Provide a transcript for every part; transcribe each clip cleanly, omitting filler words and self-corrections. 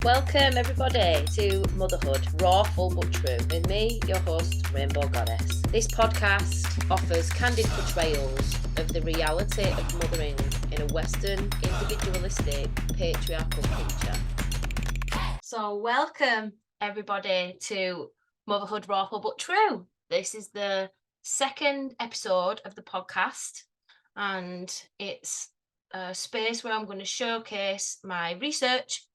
Welcome everybody to Motherhood, raw, full but true, with me, your host, Rainbow Goddess. This podcast offers candid portrayals of the reality of mothering in a Western, individualistic, patriarchal culture. So welcome everybody to Motherhood, raw, full but true. This is the second episode of the podcast, and it's a space where I'm going to showcase my research,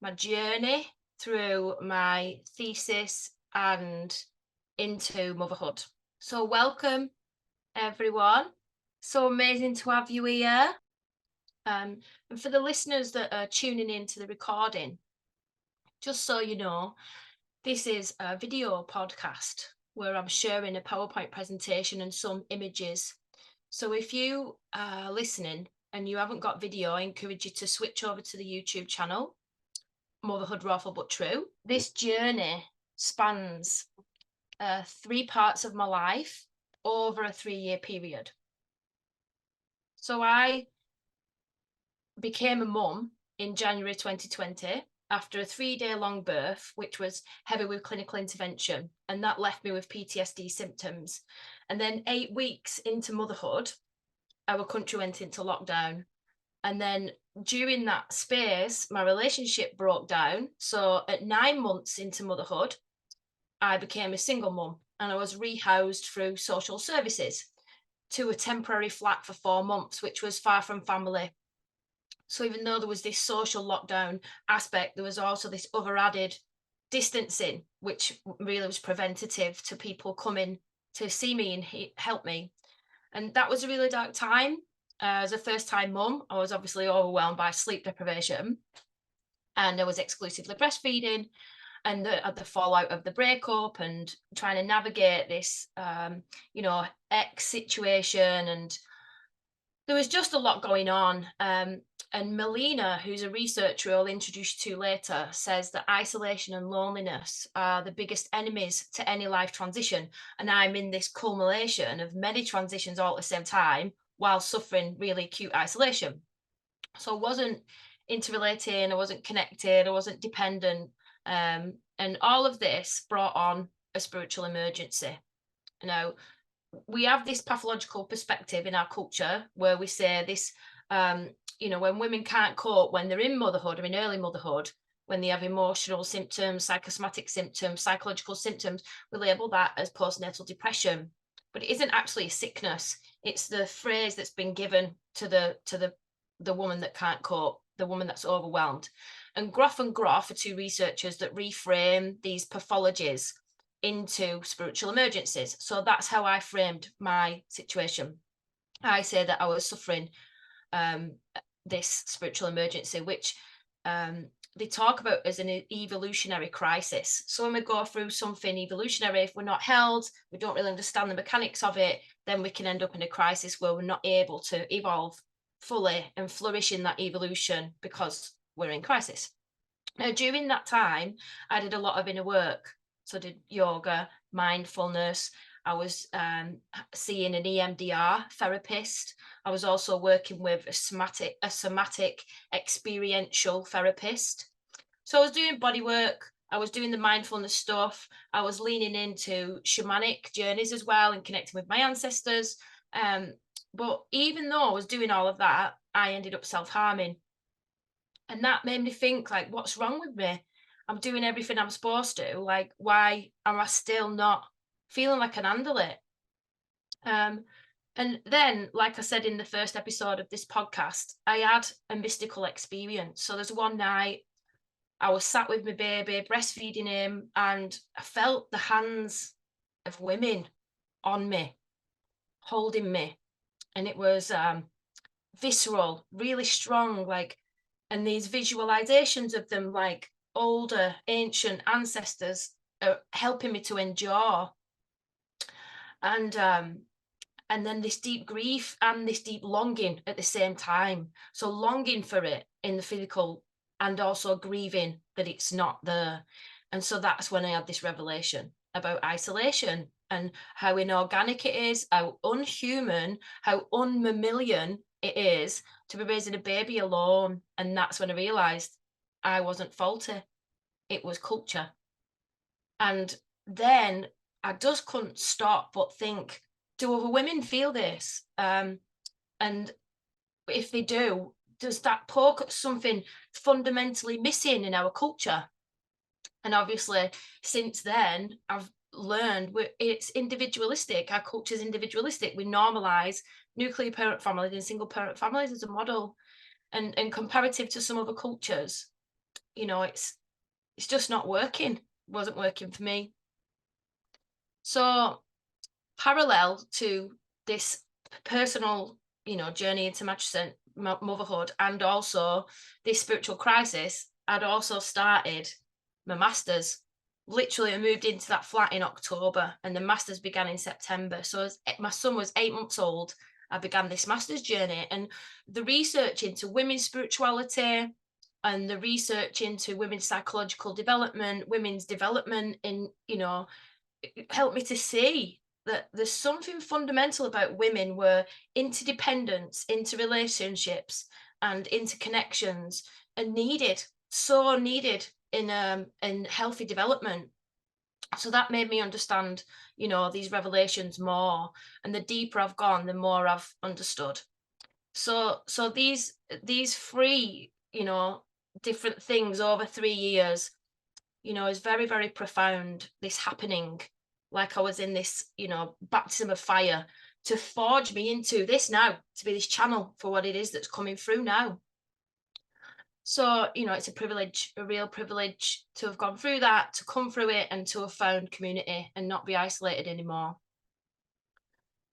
my journey through my thesis and into motherhood. So welcome everyone. So amazing to have you here. And for the listeners that are tuning in to the recording, just so you know, this is a video podcast where I'm sharing a PowerPoint presentation and some images. So if you are listening and you haven't got video, I encourage you to switch over to the YouTube channel, Motherhood, raw, full but true. This journey spans 3 parts of my life over a 3-year period. So I became a mum in January 2020 after a 3-day long birth, which was heavy with clinical intervention, and that left me with PTSD symptoms. And then 8 weeks into motherhood, our country went into lockdown. And then during that space, my relationship broke down. So at 9 months into motherhood, I became a single mum, and I was rehoused through social services to a temporary flat for 4 months, which was far from family. So even though there was this social lockdown aspect, there was also this other added distancing, which really was preventative to people coming to see me and help me. And that was a really dark time. As a first-time mum, I was obviously overwhelmed by sleep deprivation, and I was exclusively breastfeeding, and the fallout of the breakup and trying to navigate this, ex situation, and there was just a lot going on. And Melina, who's a researcher I'll introduce you to later, says that isolation and loneliness are the biggest enemies to any life transition. And I'm in this culmination of many transitions all at the same time while suffering really acute isolation. So I wasn't interrelating, I wasn't connected, I wasn't dependent. And all of this brought on a spiritual emergency. Now, we have this pathological perspective in our culture where we say this, when women can't cope when they're in motherhood or in early motherhood, when they have emotional symptoms, psychosomatic symptoms, psychological symptoms, we label that as postnatal depression. But it isn't actually a sickness. It's the phrase that's been given to the woman that can't cope, the woman that's overwhelmed. And Groff and Groff are two researchers that reframe these pathologies into spiritual emergencies. So that's how I framed my situation. I say that I was suffering this spiritual emergency, which they talk about as an evolutionary crisis. So when we go through something evolutionary, if we're not held, we don't really understand the mechanics of it, then we can end up in a crisis where we're not able to evolve fully and flourish in that evolution because we're in crisis. Now, during that time, I did a lot of inner work. So I did yoga, mindfulness. I was seeing an EMDR therapist. I was also working with a somatic experiential therapist. So I was doing body work. I was doing the mindfulness stuff. I was leaning into shamanic journeys as well and connecting with my ancestors. But even though I was doing all of that, I ended up self-harming. And that made me think, like, what's wrong with me? I'm doing everything I'm supposed to. Like, why am I still not feeling like I can handle it? And then, like I said in the first episode of this podcast, I had a mystical experience. So there's one night I was sat with my baby, breastfeeding him, and I felt the hands of women on me, holding me. And it was visceral, really strong, like, and these visualizations of them, like older ancient ancestors, are helping me to endure. And then this deep grief and this deep longing at the same time. So longing for it in the physical and also grieving that it's not there. And so that's when I had this revelation about isolation and how inorganic it is, how unhuman, how unmammalian it is to be raising a baby alone. And that's when I realized I wasn't faulty. It was culture. And then I just couldn't stop but think, do other women feel this? And if they do, does that poke at something fundamentally missing in our culture? And obviously, since then, I've learned it's individualistic. Our culture is individualistic. We normalize nuclear parent families and single parent families as a model. And comparative to some other cultures, it's just not working. It wasn't working for me. So parallel to this personal, journey into Matrascence, motherhood, and also this spiritual crisis, I'd also started my masters. Literally, I moved into that flat in October, and the masters began in September. So as my son was 8 months old, I began this masters journey, and the research into women's spirituality and the research into women's psychological development, women's development in, it helped me to see that there's something fundamental about women where interdependence, interrelationships, and interconnections are needed, so needed in healthy development. So that made me understand, these revelations more. And the deeper I've gone, the more I've understood. So these three, different things over 3 years, is very, very profound, this happening, like I was in this, baptism of fire to forge me into this now, to be this channel for what it is that's coming through now. So, it's a privilege, a real privilege to have gone through that, to come through it, and to have found community and not be isolated anymore.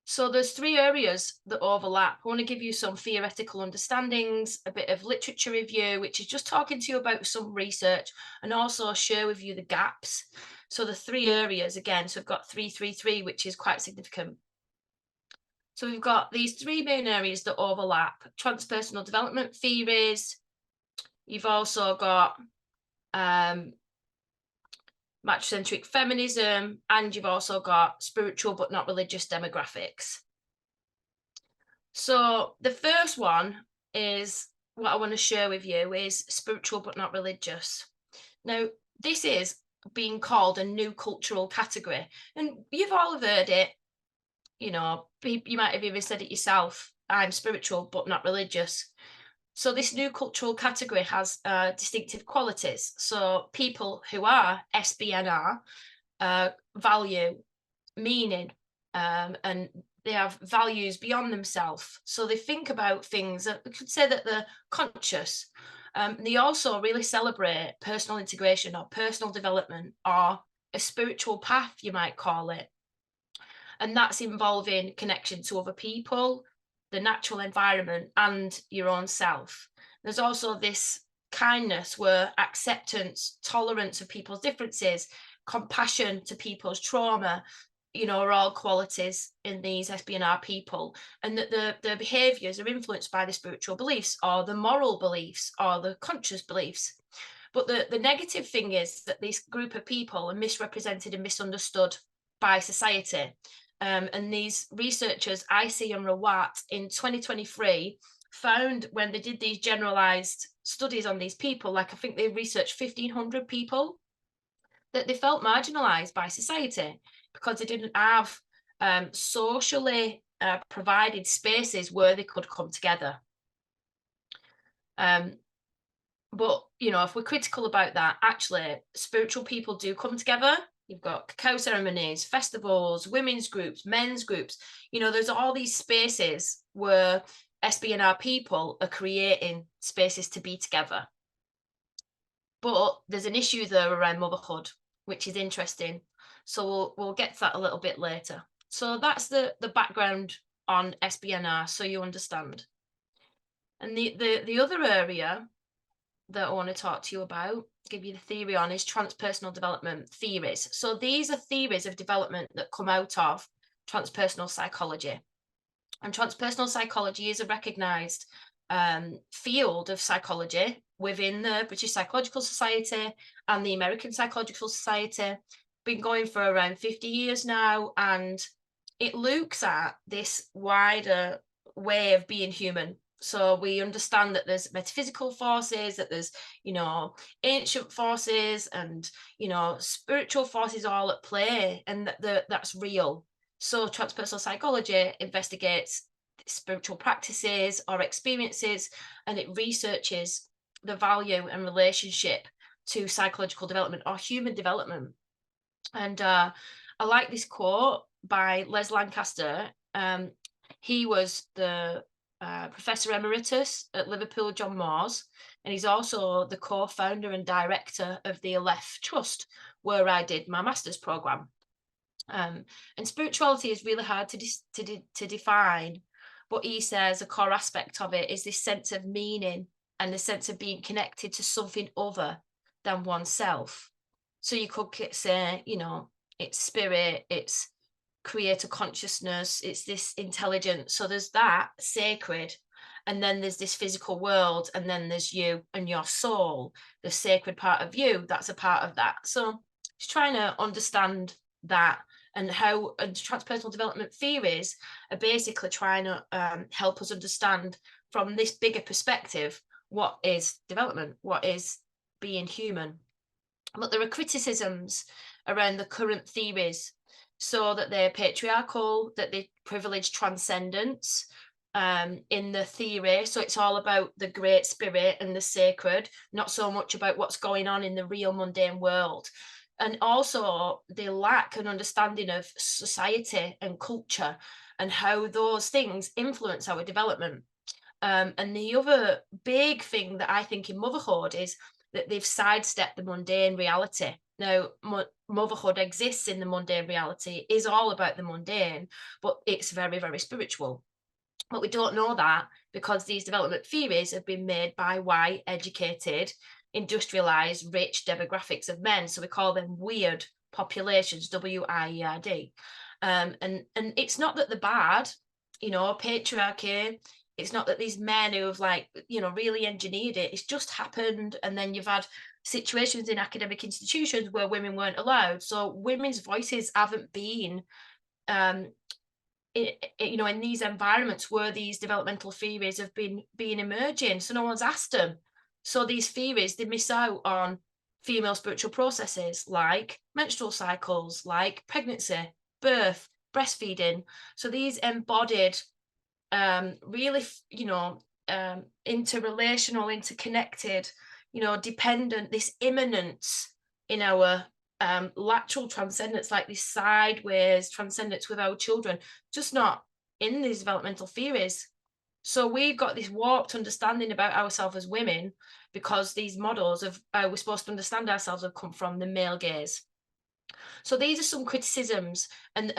So there's three areas that overlap. I want to give you some theoretical understandings, a bit of literature review, which is just talking to you about some research, and also share with you the gaps. So the three areas again, so we've got 333, which is quite significant. So we've got these three main areas that overlap: transpersonal development theories. You've also got matrocentric feminism, and you've also got spiritual but not religious demographics. So the first one is what I want to share with you is spiritual but not religious. Now, this is being called a new cultural category, and you've all heard it. You might have even said it yourself. I'm spiritual but not religious. So this new cultural category has distinctive qualities. So people who are SBNR value meaning, and they have values beyond themselves. So they think about things that we could say that they're conscious. They also really celebrate personal integration or personal development or a spiritual path, you might call it. And that's involving connection to other people, the natural environment, and your own self. There's also this kindness where acceptance, tolerance of people's differences, compassion to people's trauma, are all qualities in these SBNR people, and that the behaviors are influenced by the spiritual beliefs or the moral beliefs or the conscious beliefs. But the negative thing is that this group of people are misrepresented and misunderstood by society. And these researchers, IC and Rawat, in 2023, found when they did these generalized studies on these people, like I think they researched 1,500 people, that they felt marginalized by society because they didn't have socially provided spaces where they could come together. But, if we're critical about that, actually, spiritual people do come together. You've got cacao ceremonies, festivals, women's groups, men's groups. There's all these spaces where SBNR people are creating spaces to be together. But there's an issue there around motherhood, which is interesting. So we'll get to that a little bit later. So that's the background on SBNR, so you understand. And the other area that I want to talk to you about, give you the theory on, is transpersonal development theories. So these are theories of development that come out of transpersonal psychology. And transpersonal psychology is a recognized field of psychology within the British Psychological Society and the American Psychological Society. Been going for around 50 years now, and it looks at this wider way of being human, So we understand that there's metaphysical forces, that there's, ancient forces and, spiritual forces all at play, and that's real. So transpersonal psychology investigates spiritual practices or experiences, and it researches the value and relationship to psychological development or human development. And I like this quote by Les Lancaster. He was the Professor Emeritus at Liverpool John Moores, and he's also the co-founder and director of the Aleph Trust, where I did my master's program. And spirituality is really hard to define, but he says a core aspect of it is this sense of meaning and the sense of being connected to something other than oneself. So you could say, it's spirit, it's creator consciousness, it's this intelligence. So there's that sacred, and then there's this physical world, and then there's you and your soul, the sacred part of you, that's a part of that. So just trying to understand that, and how transpersonal development theories are basically trying to help us understand from this bigger perspective what is development, what is being human. But there are criticisms around the current theories, so that they're patriarchal, that they privilege transcendence in the theory. So it's all about the great spirit and the sacred, not so much about what's going on in the real mundane world. And also they lack an understanding of society and culture and how those things influence our development. And the other big thing that I think in motherhood is that they've sidestepped the mundane reality. Now, motherhood exists in the mundane reality, is all about the mundane, but it's very, very spiritual. But we don't know that because these development theories have been made by white, educated, industrialized, rich demographics of men. So we call them weird populations, WIERD. And it's not that they're bad, patriarchy. It's not that these men who have really engineered it. It's just happened. And then you've had situations in academic institutions where women weren't allowed. So women's voices haven't been in these environments where these developmental theories have been emerging. So no one's asked them. So these theories, they miss out on female spiritual processes like menstrual cycles, like pregnancy, birth, breastfeeding. So these embodied, really, interrelational, interconnected, dependent, this immanence in our lateral transcendence, like this sideways transcendence with our children, just not in these developmental theories. So we've got this warped understanding about ourselves as women because these models of how we're supposed to understand ourselves have come from the male gaze. So these are some criticisms, and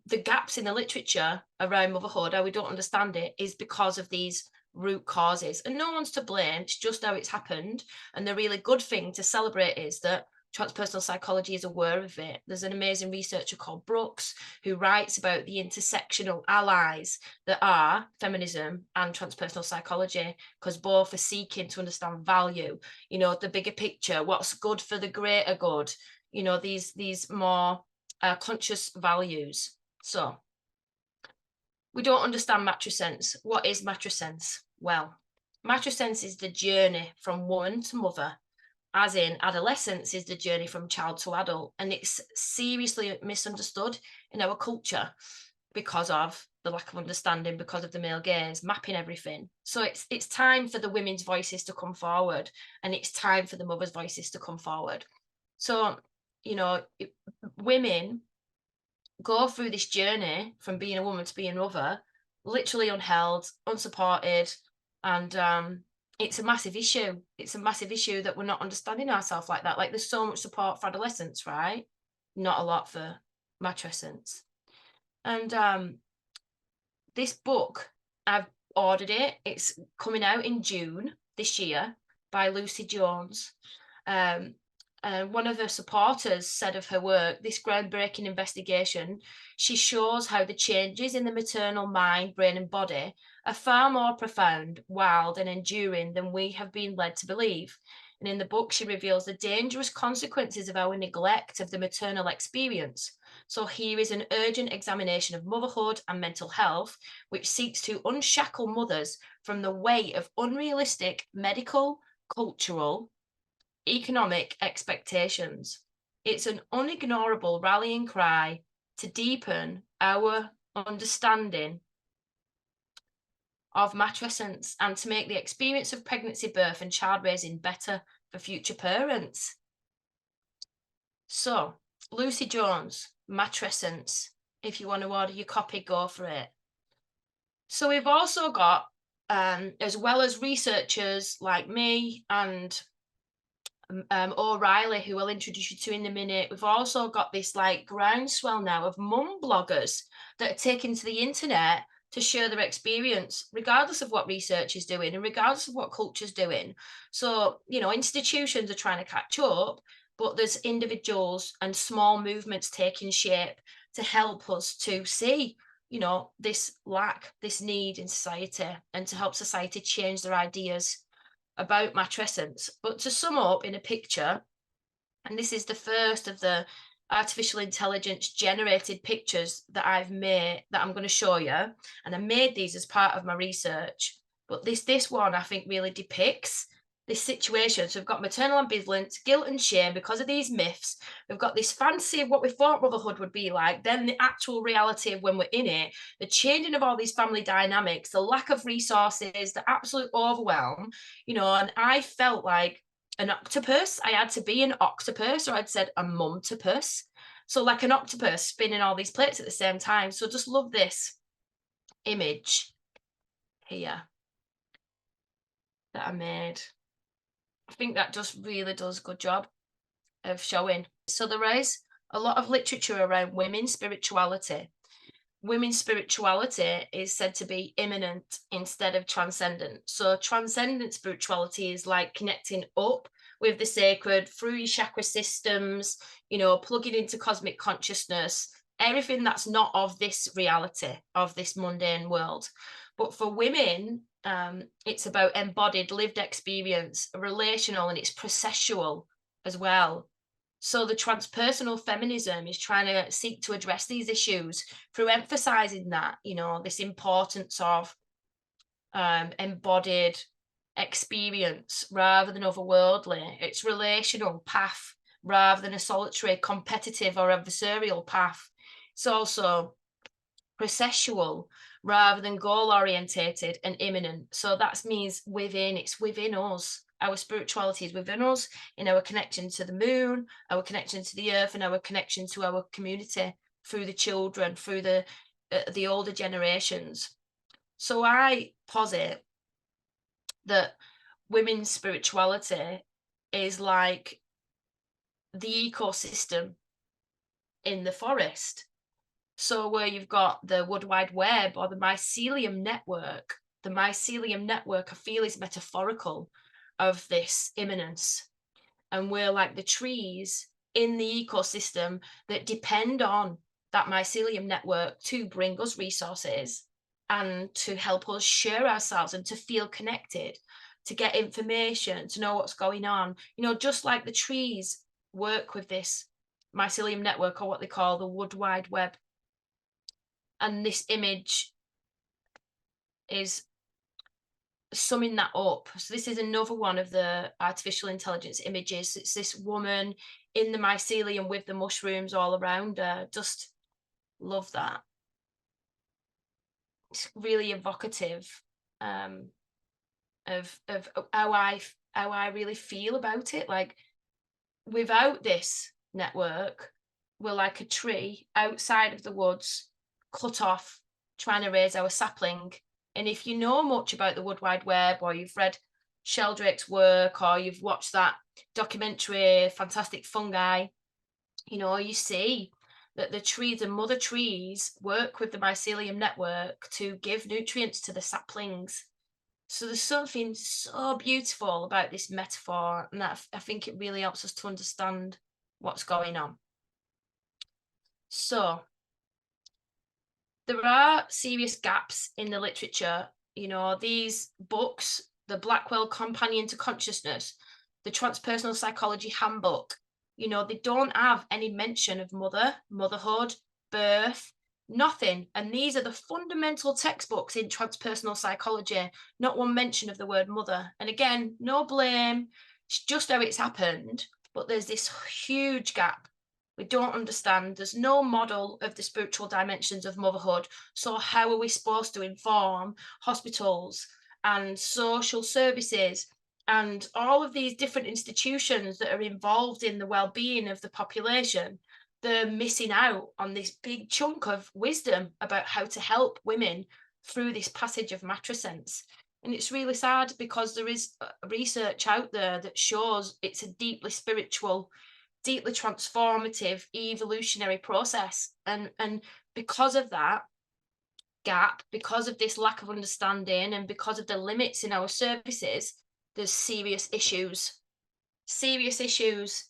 the gaps in the literature around motherhood, how we don't understand it, is because of these root causes. And no one's to blame, it's just how it's happened. And the really good thing to celebrate is that transpersonal psychology is aware of it. There's an amazing researcher called Brooks who writes about the intersectional allies that are feminism and transpersonal psychology, because both are seeking to understand value, the bigger picture, what's good for the greater good, these more conscious values. So we don't understand Matrascence. What is Matrascence? Well, Matrascence is the journey from woman to mother, as in adolescence is the journey from child to adult, and it's seriously misunderstood in our culture because of the lack of understanding, because of the male gaze mapping everything. So it's time for the women's voices to come forward, and it's time for the mother's voices to come forward. So women go through this journey from being a woman to being a mother, literally unheld, unsupported, and it's a massive issue. It's a massive issue that we're not understanding ourselves like that. Like, there's so much support for adolescents, right? Not a lot for Matrascence. And this book, I've ordered it. It's coming out in June this year by Lucy Jones. One of her supporters said of her work, this groundbreaking investigation, she shows how the changes in the maternal mind, brain and body are far more profound, wild and enduring than we have been led to believe. And in the book, she reveals the dangerous consequences of our neglect of the maternal experience. So here is an urgent examination of motherhood and mental health, which seeks to unshackle mothers from the weight of unrealistic medical, cultural, economic expectations. It's an unignorable rallying cry to deepen our understanding of matrescence and to make the experience of pregnancy, birth, and child raising better for future parents. So, Lucy Jones, Matrescence. If you want to order your copy, go for it. So we've also got, as well as researchers like me and O'Reilly, who I'll introduce you to in a minute, we've also got this like groundswell now of mum bloggers that are taking to the internet to share their experience, regardless of what research is doing and regardless of what culture's doing. So, you know, institutions are trying to catch up, but there's individuals and small movements taking shape to help us to see, you know, this lack, this need in society, and to help society change their ideas about matrescence. But to sum up in a picture, and this is the first of the artificial intelligence generated pictures that I've made that I'm going to show you, and I made these as part of my research. But this one I think really depicts this situation. So we've got maternal ambivalence, guilt and shame because of these myths. We've got this fantasy of what we thought motherhood would be like, then the actual reality of when we're in it, the changing of all these family dynamics, the lack of resources, the absolute overwhelm, you know. And I felt like an octopus. I had to be an octopus, or I'd said a mum-topus. So like an octopus spinning all these plates at the same time. So just love this image here that I made. I think that just really does a good job of showing. So there is a lot of literature around women's spirituality. Women's spirituality is said to be immanent instead of transcendent. So transcendent spirituality is like connecting up with the sacred through your chakra systems, you know, plugging into cosmic consciousness, everything that's not of this reality, of this mundane world. But for women, it's about embodied lived experience, relational, and it's processual as well. So the transpersonal feminism is trying to seek to address these issues through emphasizing that, you know, this importance of embodied experience rather than otherworldly. It's relational path rather than a solitary competitive or adversarial path. It's also processual rather than goal orientated and imminent. So that means within, it's within us. Our spirituality is within us, in our connection to the moon, our connection to the earth, and our connection to our community through the children, through the older generations. So I posit that women's spirituality is like the ecosystem in the forest. So where you've got the Wood Wide Web or the mycelium network I feel is metaphorical of this immanence. And we're like the trees in the ecosystem that depend on that mycelium network to bring us resources and to help us share ourselves and to feel connected, to get information, to know what's going on. You know, just like the trees work with this mycelium network, or what they call the Wood Wide Web. And this image is summing that up. So this is another one of the artificial intelligence images. It's this woman in the mycelium with the mushrooms all around her. Just love that. It's really evocative of how I really feel about it. Like, without this network, we're like a tree outside of the woods, cut off, trying to raise our sapling. And if you know much about the Wood Wide Web, or you've read Sheldrake's work, or you've watched that documentary, Fantastic Fungi, you know, you see that the trees and mother trees work with the mycelium network to give nutrients to the saplings. So there's something so beautiful about this metaphor, and that I think it really helps us to understand what's going on. So there are serious gaps in the literature. You know, these books, the Blackwell Companion to Consciousness, the Transpersonal Psychology Handbook. You know, they don't have any mention of motherhood, birth, nothing. And these are the fundamental textbooks in transpersonal psychology, not one mention of the word mother. And again, no blame, it's just how it's happened. But there's this huge gap. We don't understand. There's no model of the spiritual dimensions of motherhood. So how are we supposed to inform hospitals and social services and all of these different institutions that are involved in the well-being of the population? They're missing out on this big chunk of wisdom about how to help women through this passage of Matrascence. And it's really sad, because there is research out there that shows it's a deeply spiritual, deeply transformative, evolutionary process. And because of that gap, because of this lack of understanding, and because of the limits in our services, there's serious issues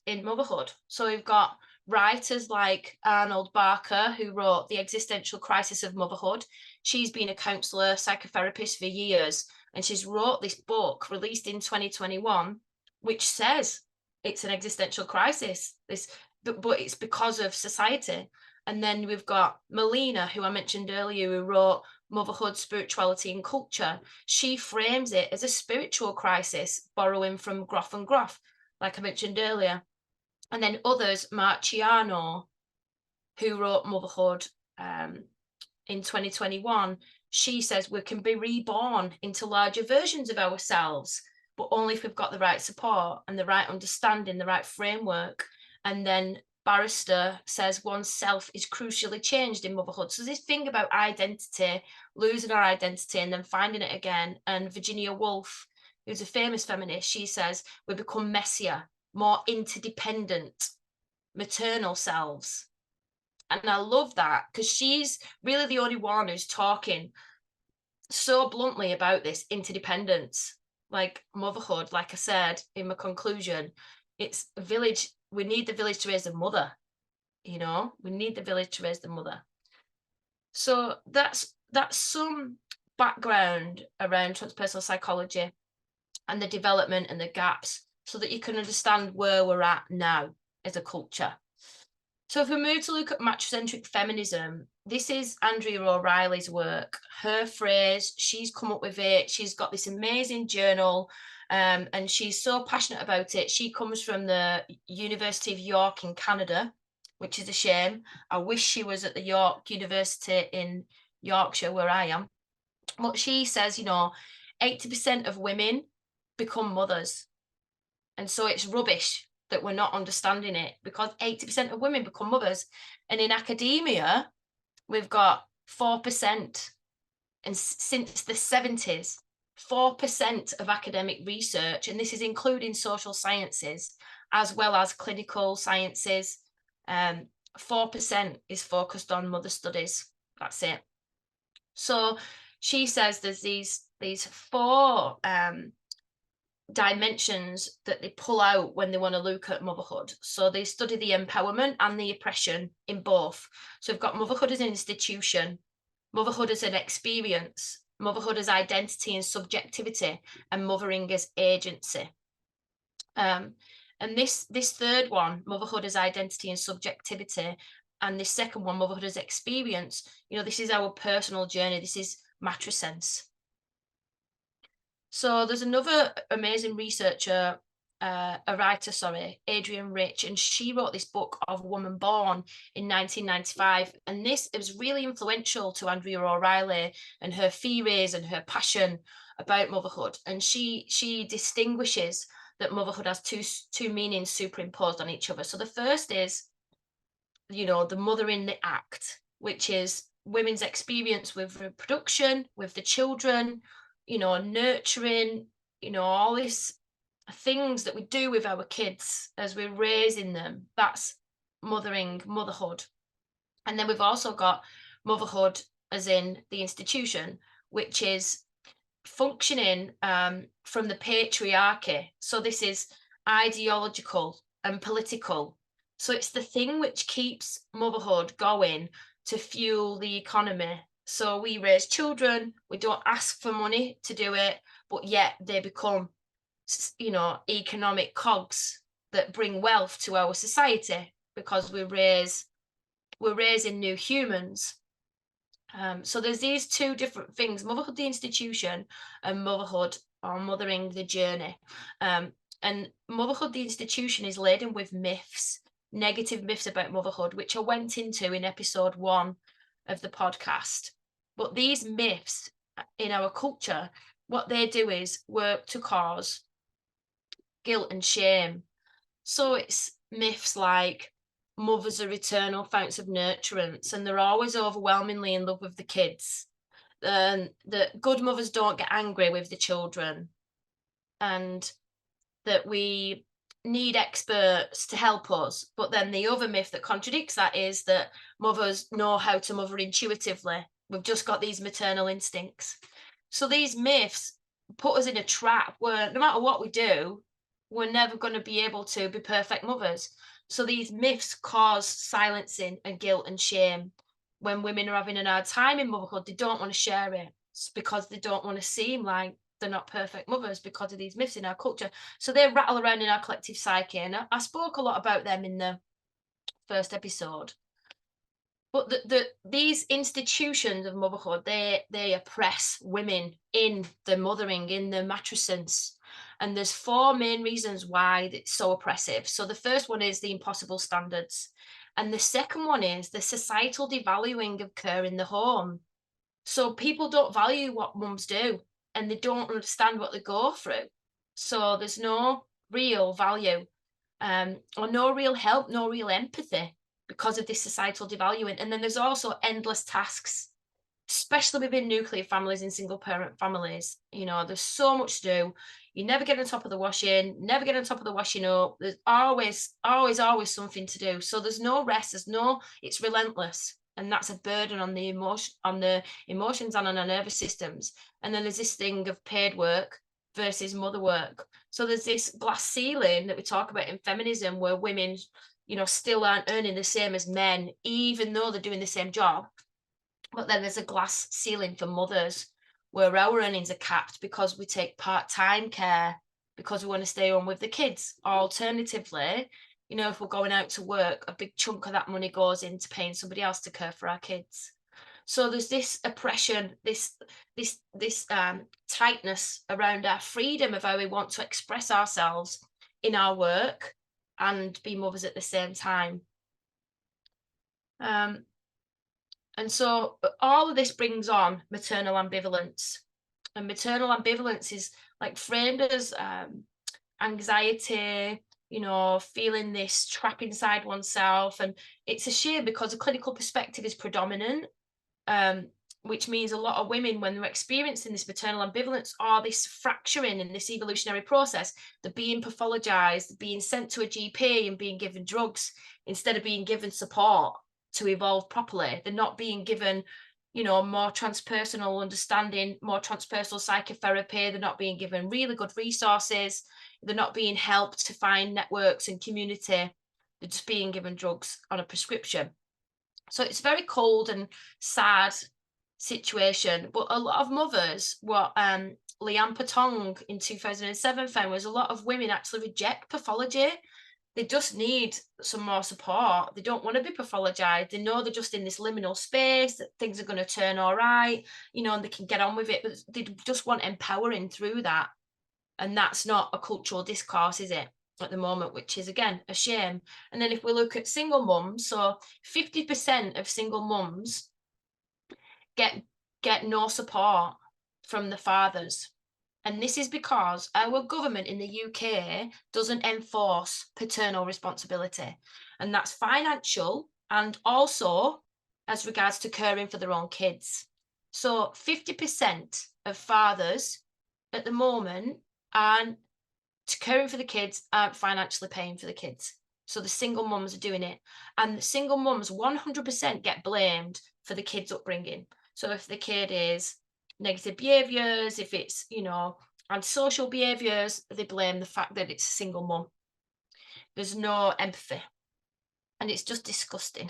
in motherhood. So we've got writers like Arnold Barker, who wrote The Existential Crisis of Motherhood. She's been a counsellor, psychotherapist for years, and she's wrote this book released in 2021, which says it's an existential crisis, but it's because of society. And then we've got Melina, who I mentioned earlier, who wrote Motherhood, Spirituality and Culture. She frames it as a spiritual crisis, borrowing from Groff and Groff, like I mentioned earlier. And then others, Marciano, who wrote Motherhood in 2021, she says we can be reborn into larger versions of ourselves, but only if we've got the right support and the right understanding, the right framework. And then Barrister says oneself is crucially changed in motherhood. So this thing about identity, losing our identity and then finding it again. And Virginia Woolf, who's a famous feminist, she says we become messier, more interdependent, maternal selves. And I love that, because she's really the only one who's talking so bluntly about this interdependence. Like motherhood, like I said in my conclusion, it's a village. We need the village to raise the mother. You know, we need the village to raise the mother. So that's some background around transpersonal psychology and the development and the gaps, so that you can understand where we're at now as a culture. So if we move to look at matrocentric feminism, this is Andrea O'Reilly's work, her phrase. She's come up with it. She's got this amazing journal, and she's so passionate about it. She comes from the University of York in Canada, which is a shame. I wish she was at the York University in Yorkshire, where I am. But she says, 80% of women become mothers. And so it's rubbish that we're not understanding it, because 80% of women become mothers. And in academia, we've got 4%. And since the 70s, 4% of academic research, and this is including social sciences as well as clinical sciences, 4% is focused on mother studies. That's it. So she says there's these four dimensions that they pull out when they want to look at motherhood. So they study the empowerment and the oppression in both. So we've got motherhood as an institution, motherhood as an experience, motherhood as identity and subjectivity, and mothering as agency. And this third one, motherhood as identity and subjectivity, and this second one, motherhood as experience, this is our personal journey. This is Matrascence. So there's another amazing researcher, Adrienne Rich, and she wrote this book of Woman Born in 1995. And it was really influential to Andrea O'Reilly and her theories and her passion about motherhood. And she distinguishes that motherhood has two meanings superimposed on each other. So the first is, the mother in the act, which is women's experience with reproduction, with the children, nurturing, all these things that we do with our kids as we're raising them. That's motherhood. And then we've also got motherhood as in the institution, which is functioning from the patriarchy. So this is ideological and political. So it's the thing which keeps motherhood going to fuel the economy. So we raise children, we don't ask for money to do it, but yet they become economic cogs that bring wealth to our society, because we're raising new humans. So there's these two different things: motherhood, the institution, and motherhood or mothering, the journey. And motherhood, the institution, is laden with myths, negative myths about motherhood, which I went into in episode 1 of the podcast. But these myths in our culture, what they do is work to cause guilt and shame. So it's myths like mothers are eternal fountains of nurturance and they're always overwhelmingly in love with the kids. And that good mothers don't get angry with the children. And that we need experts to help us. But then the other myth that contradicts that is that mothers know how to mother intuitively. We've just got these maternal instincts. So these myths put us in a trap where no matter what we do, we're never going to be able to be perfect mothers. So these myths cause silencing and guilt and shame. When women are having a hard time in motherhood, they don't want to share it. It's because they don't want to seem like they're not perfect mothers because of these myths in our culture. So they rattle around in our collective psyche. And I spoke a lot about them in the first episode. But these institutions of motherhood, they oppress women in the mothering, in the matrascence. And there's 4 main reasons why it's so oppressive. So the first one is the impossible standards. And the second one is the societal devaluing of care in the home. So people don't value what mums do and they don't understand what they go through. So there's no real value, or no real help, no real empathy because of this societal devaluing. And then there's also endless tasks, especially within nuclear families and single parent families. There's so much to do. You never get on top of the washing, never get on top of the washing up. There's always something to do. So there's no rest. It's relentless. And that's a burden on the emotions and on our nervous systems. And then there's this thing of paid work versus mother work. So there's this glass ceiling that we talk about in feminism where women, still aren't earning the same as men, even though they're doing the same job. But then there's a glass ceiling for mothers where our earnings are capped because we take part-time care because we want to stay home with the kids. Alternatively, if we're going out to work, a big chunk of that money goes into paying somebody else to care for our kids. So there's this oppression, this tightness around our freedom of how we want to express ourselves in our work and be mothers at the same time. And so all of this brings on maternal ambivalence. And maternal ambivalence is like framed as anxiety, feeling this trap inside oneself. And it's a shame because a clinical perspective is predominant, which means a lot of women, when they're experiencing this maternal ambivalence or this fracturing in this evolutionary process, they're being pathologized, being sent to a GP and being given drugs instead of being given support to evolve properly. They're not being given, more transpersonal understanding, more transpersonal psychotherapy. They're not being given really good resources. They're not being helped to find networks and community. They're just being given drugs on a prescription. So it's a very cold and sad situation. But a lot of mothers, what Leanne Patong in 2007 found was a lot of women actually reject pathology. They just need some more support. They don't want to be pathologized. They know they're just in this liminal space, that things are going to turn all right, and they can get on with it, but they just want empowering through that. And that's not a cultural discourse, is it, at the moment, which is, again, a shame. And then if we look at single mums, so 50% of single mums get no support from the fathers. And this is because our government in the UK doesn't enforce paternal responsibility. And that's financial and also as regards to caring for their own kids. So 50% of fathers at the moment aren't caring for the kids, aren't financially paying for the kids. So the single mums are doing it. And the single mums 100% get blamed for the kids' upbringing. So if the kid is negative behaviors, if it's, antisocial behaviors, they blame the fact that it's a single mum. There's no empathy. And it's just disgusting.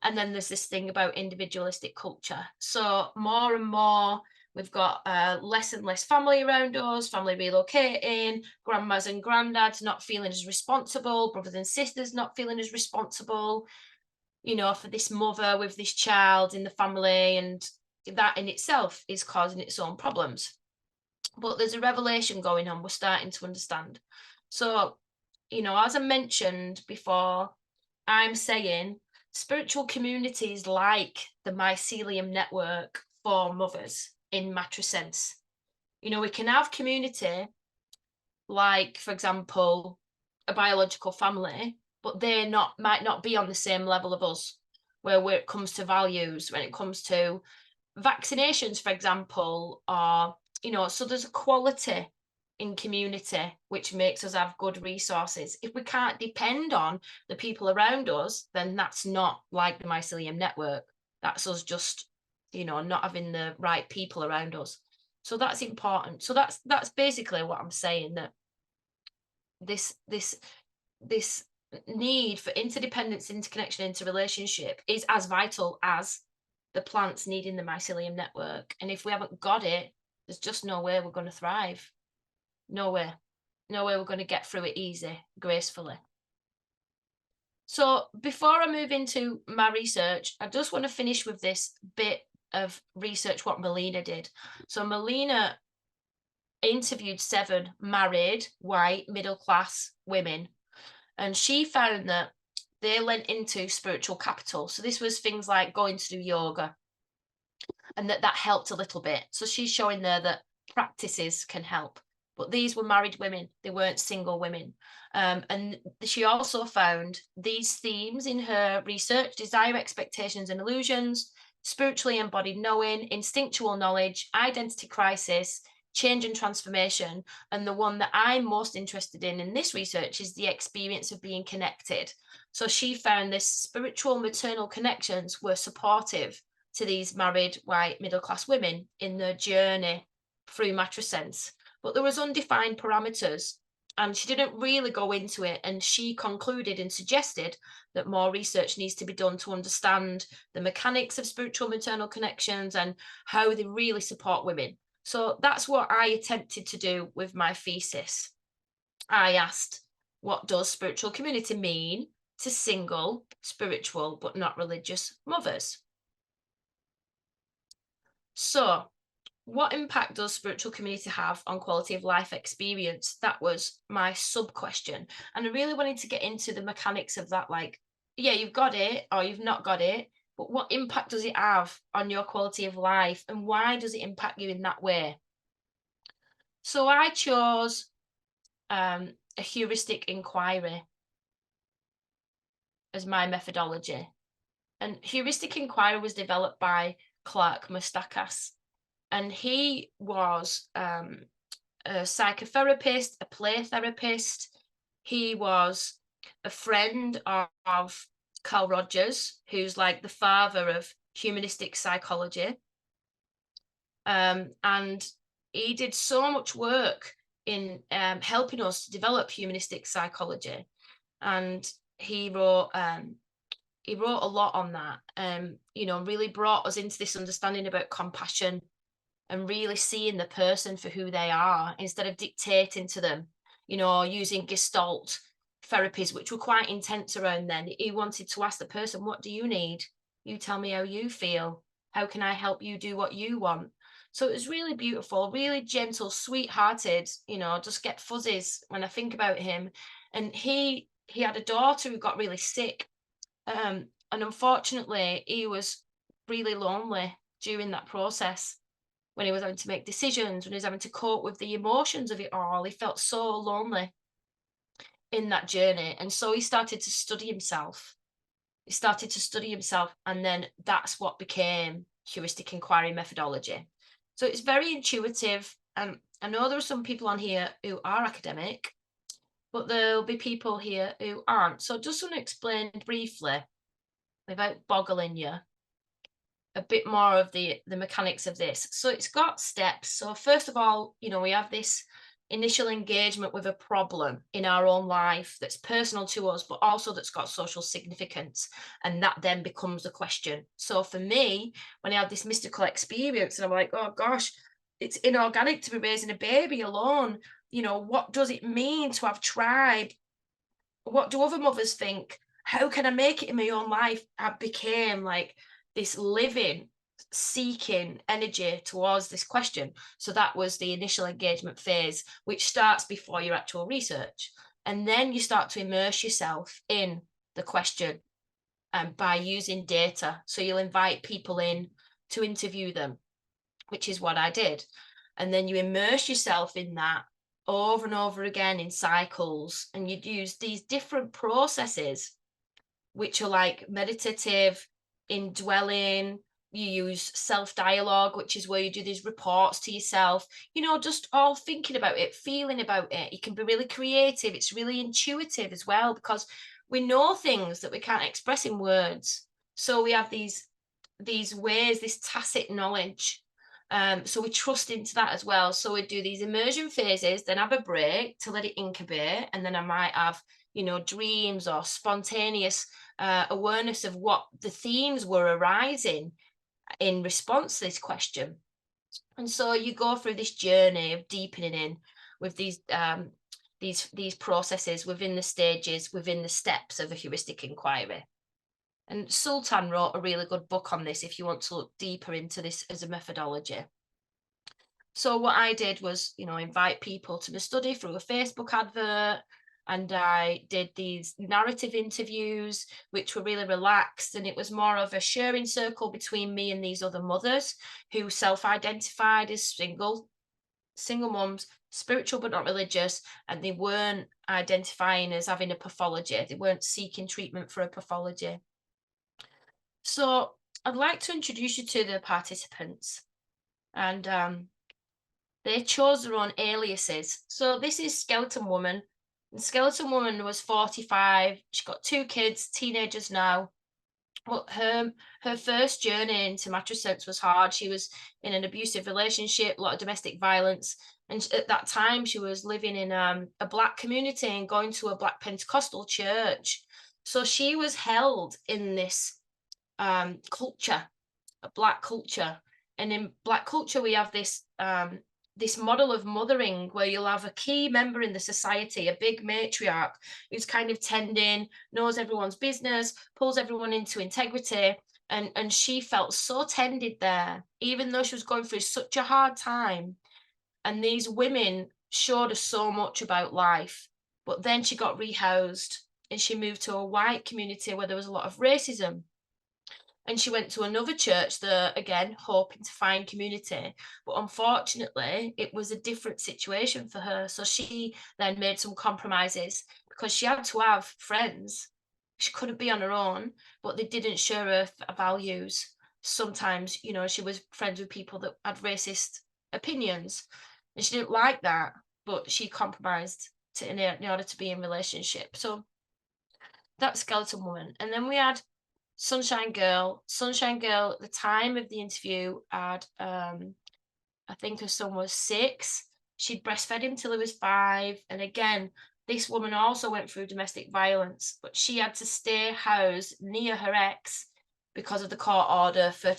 And then there's this thing about individualistic culture. So more and more We've got less and less family around us, family relocating, grandmas and granddads not feeling as responsible, brothers and sisters not feeling as responsible, for this mother with this child in the family. And that in itself is causing its own problems. But there's a revelation going on. We're starting to understand. So, as I mentioned before, I'm saying spiritual communities like the mycelium network for mothers in Matrascence. We can have community like, for example, a biological family, but might not be on the same level of us, where it comes to values, when it comes to vaccinations, for example, or, so there's a quality in community which makes us have good resources. If we can't depend on the people around us, then that's not like the mycelium network. That's us just, not having the right people around us. So that's important. So that's basically what I'm saying, that this need for interdependence, interconnection, interrelationship is as vital as the plants needing the mycelium network. And if we haven't got it, there's just no way we're going to thrive. No way we're going to get through it easy, gracefully. So before I move into my research, I just want to finish with this bit of research what Melina did. So Melina interviewed 7 married, white, middle-class women, and she found that they lent into spiritual capital. So this was things like going to do yoga, and that helped a little bit. So she's showing there that practices can help. But these were married women, they weren't single women. And she also found these themes in her research: desire, expectations, and illusions, spiritually embodied knowing, instinctual knowledge, identity crisis, change and transformation. And the one that I'm most interested in this research is the experience of being connected. So she found this spiritual maternal connections were supportive to these married white middle-class women in their journey through Matrascence. But there was undefined parameters, and she didn't really go into it. And she concluded and suggested that more research needs to be done to understand the mechanics of spiritual maternal connections and how they really support women. So that's what I attempted to do with my thesis. I asked, what does spiritual community mean to single, spiritual, but not religious mothers? So what impact does spiritual community have on quality of life experience? That was my sub question. And I really wanted to get into the mechanics of that. Like, yeah, you've got it or you've not got it, but what impact does it have on your quality of life? And why does it impact you in that way? So I chose a heuristic inquiry as my methodology. And heuristic inquiry was developed by Clark Mustakas. And he was a psychotherapist, a play therapist. He was a friend of Carl Rogers, who's like the father of humanistic psychology. And he did so much work in helping us to develop humanistic psychology. And he wrote a lot on that, really brought us into this understanding about compassion and really seeing the person for who they are instead of dictating to them, using Gestalt therapies, which were quite intense around then. He wanted to ask the person, what do you need? You tell me how you feel. How can I help you do what you want? So it was really beautiful, really gentle, sweet-hearted, just get fuzzies when I think about him. And he had a daughter who got really sick. And unfortunately, he was really lonely during that process. When he was having to make decisions, when he was having to cope with the emotions of it all, he felt so lonely in that journey. And so he started to study himself. And then that's what became heuristic inquiry methodology. So it's very intuitive. And I know there are some people on here who are academic, but there'll be people here who aren't. So I just want to explain briefly, without boggling you, a bit more of the mechanics of this. So it's got steps. So first of all, we have this initial engagement with a problem in our own life that's personal to us, but also that's got social significance. And that then becomes a question. So for me, when I had this mystical experience and I'm like, oh gosh, it's inorganic to be raising a baby alone. You know, what does it mean to have tribe? What do other mothers think? How can I make it in my own life? I became like this living, seeking energy towards this question. So that was the initial engagement phase, which starts before your actual research. And then you start to immerse yourself in the question by using data. So you'll invite people in to interview them, which is what I did. And then you immerse yourself in that over and over again in cycles. And you'd use these different processes, which are like meditative, indwelling. You use self-dialogue, which is where you do these reports to yourself, you know, just all thinking about it, feeling about it. You can be really creative. It's really intuitive as well, because we know things that we can't express in words. So we have these ways, this tacit knowledge. So we trust into that as well. So we do these immersion phases, then have a break to let it incubate, and then I might have, you know, dreams or spontaneous awareness of what the themes were arising in response to this question. And so you go through this journey of deepening in with these processes within the stages, within the steps of a heuristic inquiry. And Sultan wrote a really good book on this if you want to look deeper into this as a methodology. So what I did was, you know, invite people to the study through a Facebook advert, and I did these narrative interviews, which were really relaxed, and it was more of a sharing circle between me and these other mothers who self-identified as single mums, spiritual but not religious, and they weren't identifying as having a pathology. They weren't seeking treatment for a pathology. So I'd like to introduce you to the participants, and they chose their own aliases. So this is Skeleton Woman. And Skeleton Woman was 45. She got 2 kids, teenagers now. But her first journey into Matrascence was hard. She was in an abusive relationship, a lot of domestic violence. And at that time, she was living in a Black community and going to a Black Pentecostal church. So she was held in this culture, a Black culture. And in Black culture, we have this model of mothering where you'll have a key member in the society, a big matriarch who's kind of tending, knows everyone's business, pulls everyone into integrity. And she felt so tended there, even though she was going through such a hard time. And these women showed us so much about life. But then she got rehoused and she moved to a white community where there was a lot of racism. And she went to another church there, again, hoping to find community. But unfortunately, it was a different situation for her. So she then made some compromises because she had to have friends. She couldn't be on her own, but they didn't share her values. Sometimes, you know, she was friends with people that had racist opinions, and she didn't like that, but she compromised in order to be in relationship. So that's Skeleton Woman. And then we had Sunshine Girl. Sunshine Girl, at the time of the interview, had I think her son was 6. She'd breastfed him till he was 5. And again, this woman also went through domestic violence, but she had to stay housed near her ex because of the court order for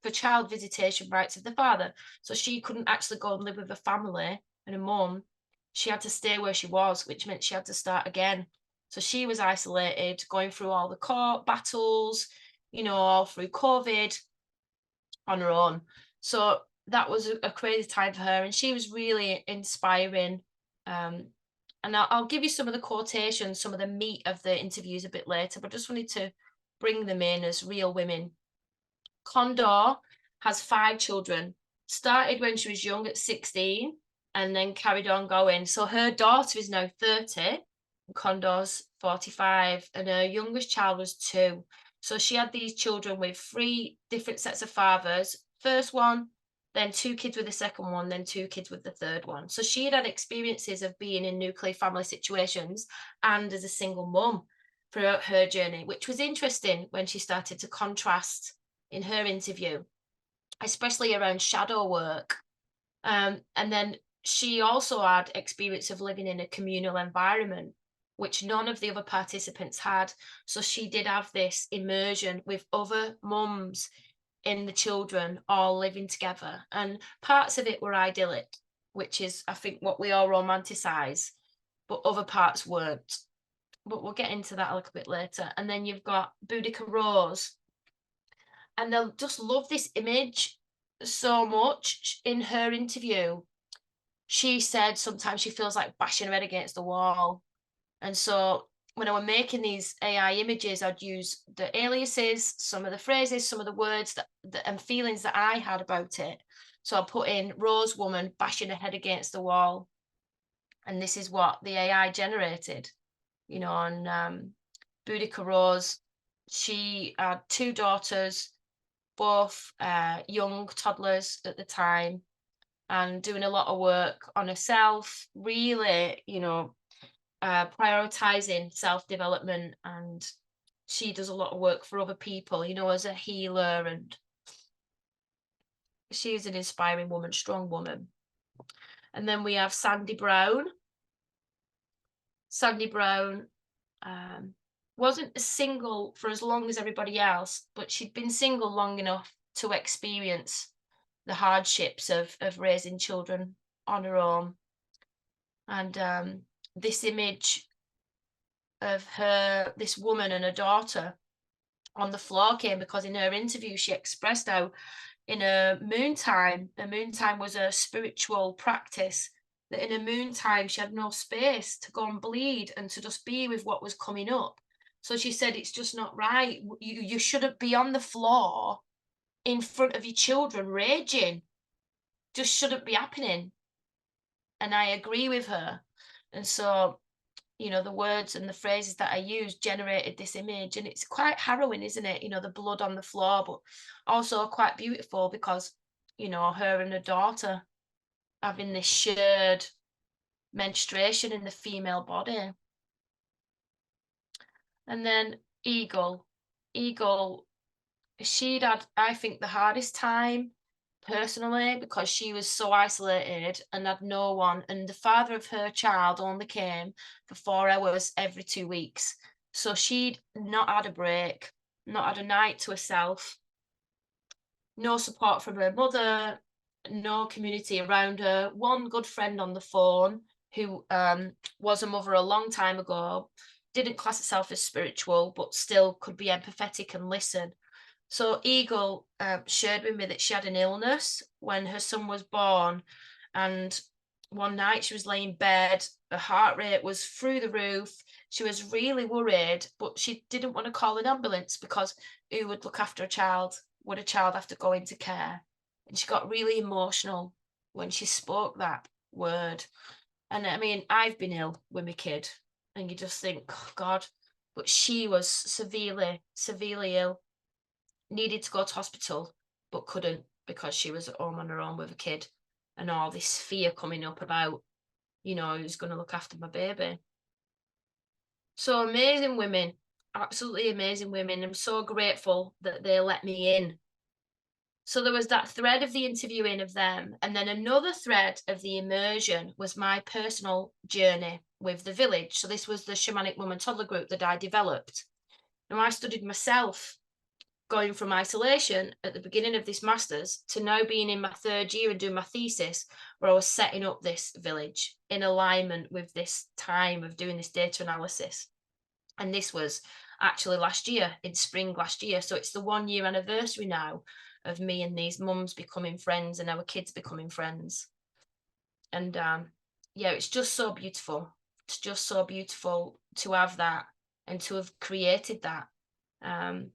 for child visitation rights of the father. So she couldn't actually go and live with a family and a mum. She had to stay where she was, which meant she had to start again. So she was isolated, going through all the court battles, you know, all through COVID on her own. So that was a crazy time for her, and she was really inspiring. And I'll give you some of the quotations, some of the meat of the interviews a bit later, but just wanted to bring them in as real women. Condor has 5 children, started when she was young at 16, and then carried on going. So her daughter is now 30, Condor's 45, and her youngest child was 2. So she had these children with 3 different sets of fathers. First one, then 2 kids with the second one, then 2 kids with the third one. So she had experiences of being in nuclear family situations and as a single mum throughout her journey, which was interesting when she started to contrast in her interview, especially around shadow work. And then she also had experience of living in a communal environment, which none of the other participants had. So she did have this immersion with other mums in the children all living together. And parts of it were idyllic, which is, I think, what we all romanticize, but other parts weren't. But we'll get into that a little bit later. And then you've got Boudica Rose, and they'll just love this image so much. In her interview, she said sometimes she feels like bashing her head against the wall. And so when I was making these AI images, I'd use the aliases, some of the phrases, some of the words that and feelings that I had about it. So I put in Rose woman bashing her head against the wall. And this is what the AI generated, you know, on Boudica Rose. She had 2 daughters, both young toddlers at the time, and doing a lot of work on herself, really, you know, prioritizing self-development. And she does a lot of work for other people, you know, as a healer, and she's an inspiring woman, strong woman. And then we have Sandy Brown. Sandy Brown wasn't single for as long as everybody else, but she'd been single long enough to experience the hardships of raising children on her own. And this image of her, this woman and her daughter on the floor, came because in her interview she expressed how in a moon time was a spiritual practice, that in a moon time she had no space to go and bleed and to just be with what was coming up. So she said, it's just not right. You shouldn't be on the floor in front of your children raging. Just shouldn't be happening. And I agree with her. And so, you know, the words and the phrases that I used generated this image, and it's quite harrowing, isn't it? You know, the blood on the floor, but also quite beautiful because, you know, her and her daughter having this shared menstruation in the female body. And then Eagle, she'd had, I think, the hardest time personally because she was so isolated and had no one. And the father of her child only came for 4 hours every 2 weeks. So she'd not had a break, not had a night to herself, no support from her mother, no community around her, one good friend on the phone who was a mother a long time ago, didn't class herself as spiritual, but still could be empathetic and listen. So Eagle shared with me that she had an illness when her son was born, and one night she was laying in bed, her heart rate was through the roof, she was really worried, but she didn't want to call an ambulance because who would look after a child? Would a child have to go into care? And she got really emotional when she spoke that word. And I mean, I've been ill with my kid, and you just think, oh God, but she was severely, severely ill, needed to go to hospital, but couldn't because she was at home on her own with a kid, and all this fear coming up about, you know, who's going to look after my baby. So amazing women, absolutely amazing women. I'm so grateful that they let me in. So there was that thread of the interviewing of them, and then another thread of the immersion was my personal journey with the village. So this was the shamanic mum and toddler group that I developed. Now I studied myself, going from isolation at the beginning of this master's to now being in my 3rd year and doing my thesis, where I was setting up this village in alignment with this time of doing this data analysis. And this was actually last year, in spring last year. So it's the 1-year anniversary now of me and these mums becoming friends and our kids becoming friends. And yeah, it's just so beautiful. It's just so beautiful to have that and to have created that. And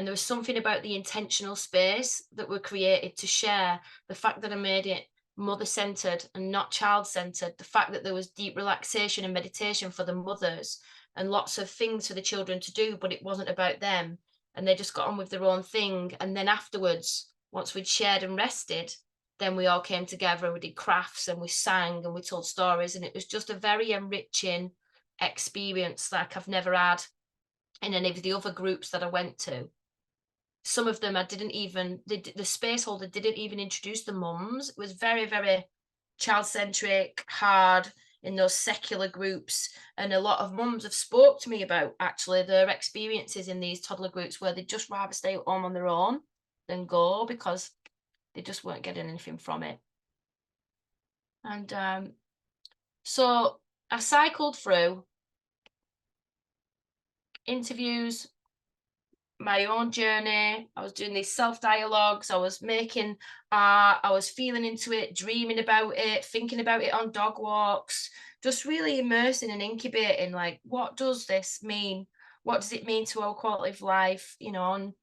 there was something about the intentional space that were created to share, the fact that I made it mother-centered and not child-centered, the fact that there was deep relaxation and meditation for the mothers and lots of things for the children to do, but it wasn't about them, and they just got on with their own thing. And then afterwards, once we'd shared and rested, then we all came together and we did crafts and we sang and we told stories, and it was just a very enriching experience like I've never had in any of the other groups that I went to. Some of them I didn't even, the space holder didn't even introduce the mums. It was very, very child-centric, hard in those secular groups. And a lot of mums have spoke to me about actually their experiences in these toddler groups where they'd just rather stay at home on their own. than go, because they just weren't getting anything from it. And so I cycled through interviews, my own journey. I was doing these self-dialogues, I was making art, I was feeling into it, dreaming about it, thinking about it on dog walks, just really immersing and incubating, like, what does this mean? What does it mean to our quality of life? And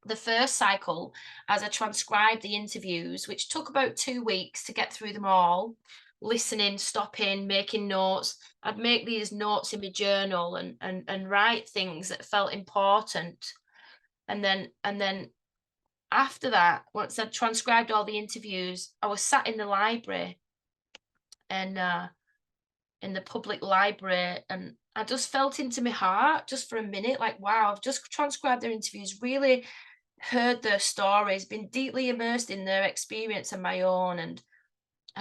the first cycle, as I transcribed the interviews, which took about 2 weeks to get through them all, listening, stopping, making notes. I'd make these notes in my journal and write things that felt important. And then after that, once I'd transcribed all the interviews, I was sat in the library, and in the public library, and I just felt into my heart just for a minute, like, wow, I've just transcribed their interviews, really heard their stories, been deeply immersed in their experience and my own, and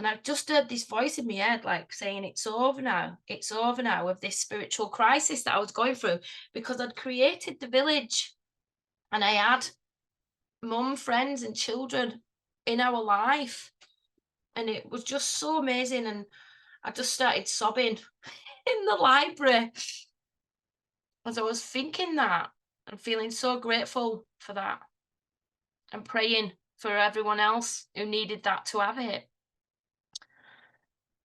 I just heard this voice in my head, like, saying, it's over now. It's over now, of this spiritual crisis that I was going through, because I'd created the village, and I had mum, friends, and children in our life. And it was just so amazing. And I just started sobbing in the library as I was thinking that, and feeling so grateful for that, and praying for everyone else who needed that to have it.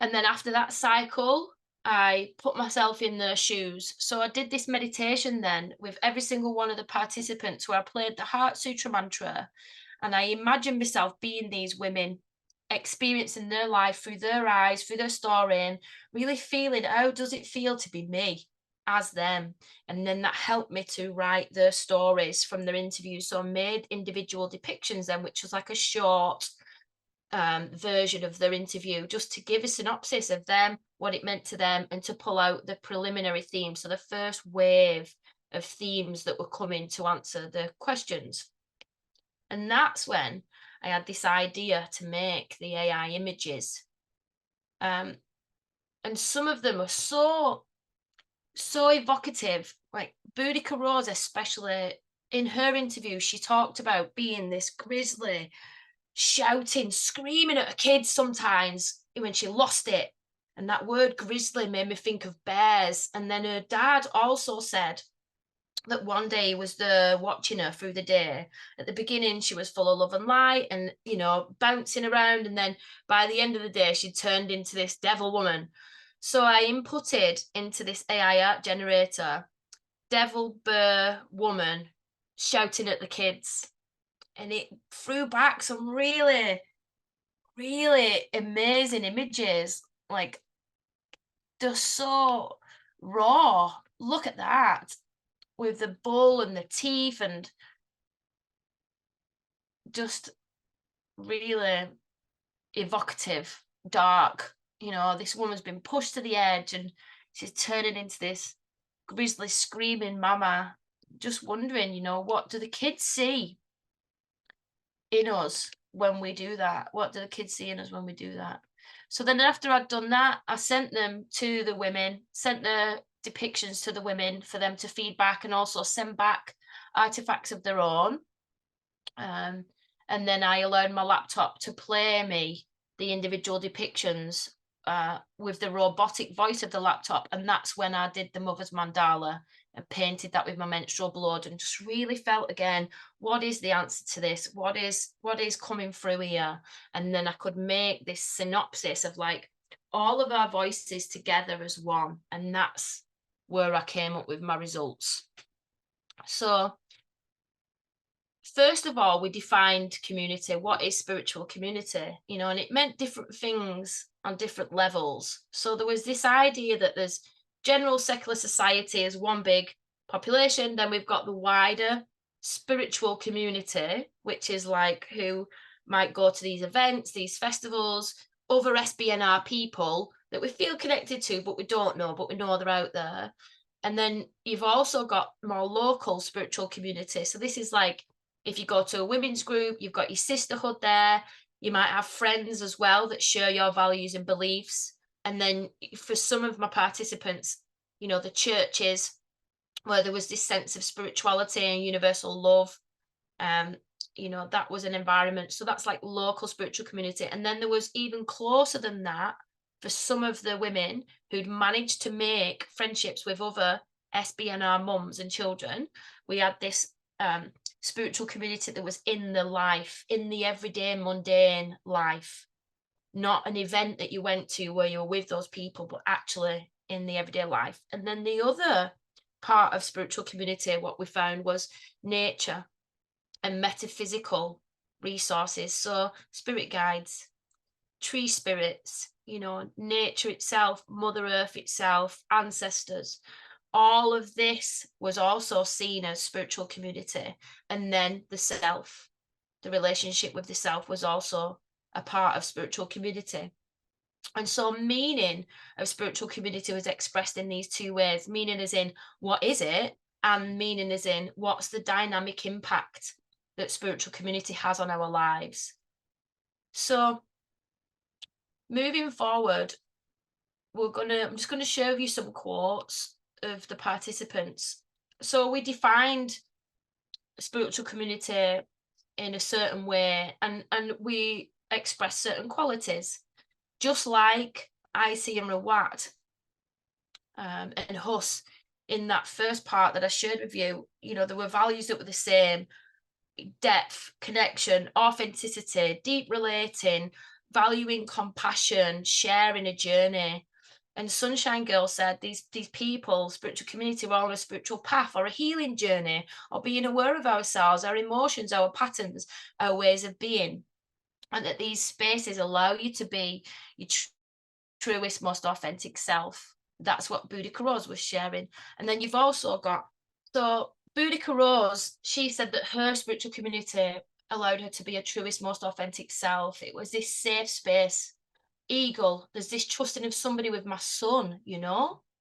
And then after that cycle, I put myself in their shoes. So I did this meditation then with every single one of the participants, where I played the Heart Sutra mantra, and I imagined myself being these women, experiencing their life through their eyes, through their story, and really feeling, how does it feel to be me as them? And then that helped me to write their stories from their interviews. So I made individual depictions then, which was like a short version of their interview, just to give a synopsis of them, what it meant to them, and to pull out the preliminary themes. So the first wave of themes that were coming to answer the questions. And that's when I had this idea to make the AI images. And some of them are so evocative. Like Boudica Rose, especially, in her interview, she talked about being this grizzly, shouting, screaming at her kids sometimes when she lost it. And that word grizzly made me think of bears. And then her dad also said that one day he was there watching her through the day. At the beginning, she was full of love and light and, bouncing around. And then by the end of the day, she turned into this devil woman. So I inputted into this AI art generator, devil bear woman shouting at the kids. And it threw back some really, really amazing images. Like, they're so raw. Look at that, with the bull and the teeth, and just really evocative, dark. This woman's been pushed to the edge, and she's turning into this grizzly screaming mama. Just wondering, what do the kids see in us when we do that? What do the kids see in us when we do that? So then after I'd done that, I sent them to the women, sent the depictions to the women for them to feedback, and also send back artifacts of their own. And then I allowed my laptop to play me the individual depictions with the robotic voice of the laptop. And that's when I did the mother's mandala and painted that with my menstrual blood, and just really felt again, what is the answer to this? What is coming through here? And then I could make this synopsis of like all of our voices together as one. And that's where I came up with my results. So first of all, we defined community. What is spiritual community? And it meant different things on different levels. So there was this idea that there's general secular society as one big population. Then we've got the wider spiritual community, which is like who might go to these events, these festivals, other SBNR people that we feel connected to, but we don't know, but we know they're out there. And then you've also got more local spiritual community. So this is like, if you go to a women's group, you've got your sisterhood there. You might have friends as well that share your values and beliefs. And then for some of my participants, the churches, where there was this sense of spirituality and universal love. that was an environment. So that's like local spiritual community. And then there was even closer than that for some of the women who'd managed to make friendships with other SBNR mums and children. We had this spiritual community that was in the life, in the everyday mundane life, not an event that you went to where you were with those people, but actually in the everyday life. And then the other part of spiritual community, what we found was nature and metaphysical resources. So spirit guides, tree spirits, nature itself, Mother Earth itself, ancestors. All of this was also seen as spiritual community. And then the relationship with the self was also a part of spiritual community. And so meaning of spiritual community was expressed in these two ways, meaning as in what is it, and meaning as in what's the dynamic impact that spiritual community has on our lives. So moving forward, I'm just going to show you some quotes of the participants. So we defined spiritual community in a certain way, and we express certain qualities, just like I see and Rawat and Hus in that first part that I shared with you. There were values that were the same: depth, connection, authenticity, deep relating, valuing compassion, sharing a journey. And Sunshine Girl said these people, spiritual community, were on a spiritual path or a healing journey, or being aware of ourselves, our emotions, our patterns, our ways of being. And that these spaces allow you to be your truest, most authentic self. That's what Boudica Rose was sharing. And then you've also got, so Boudica Rose, she said that her spiritual community allowed her to be her truest, most authentic self. It was this safe space. Eagle, there's this trusting of somebody with my son,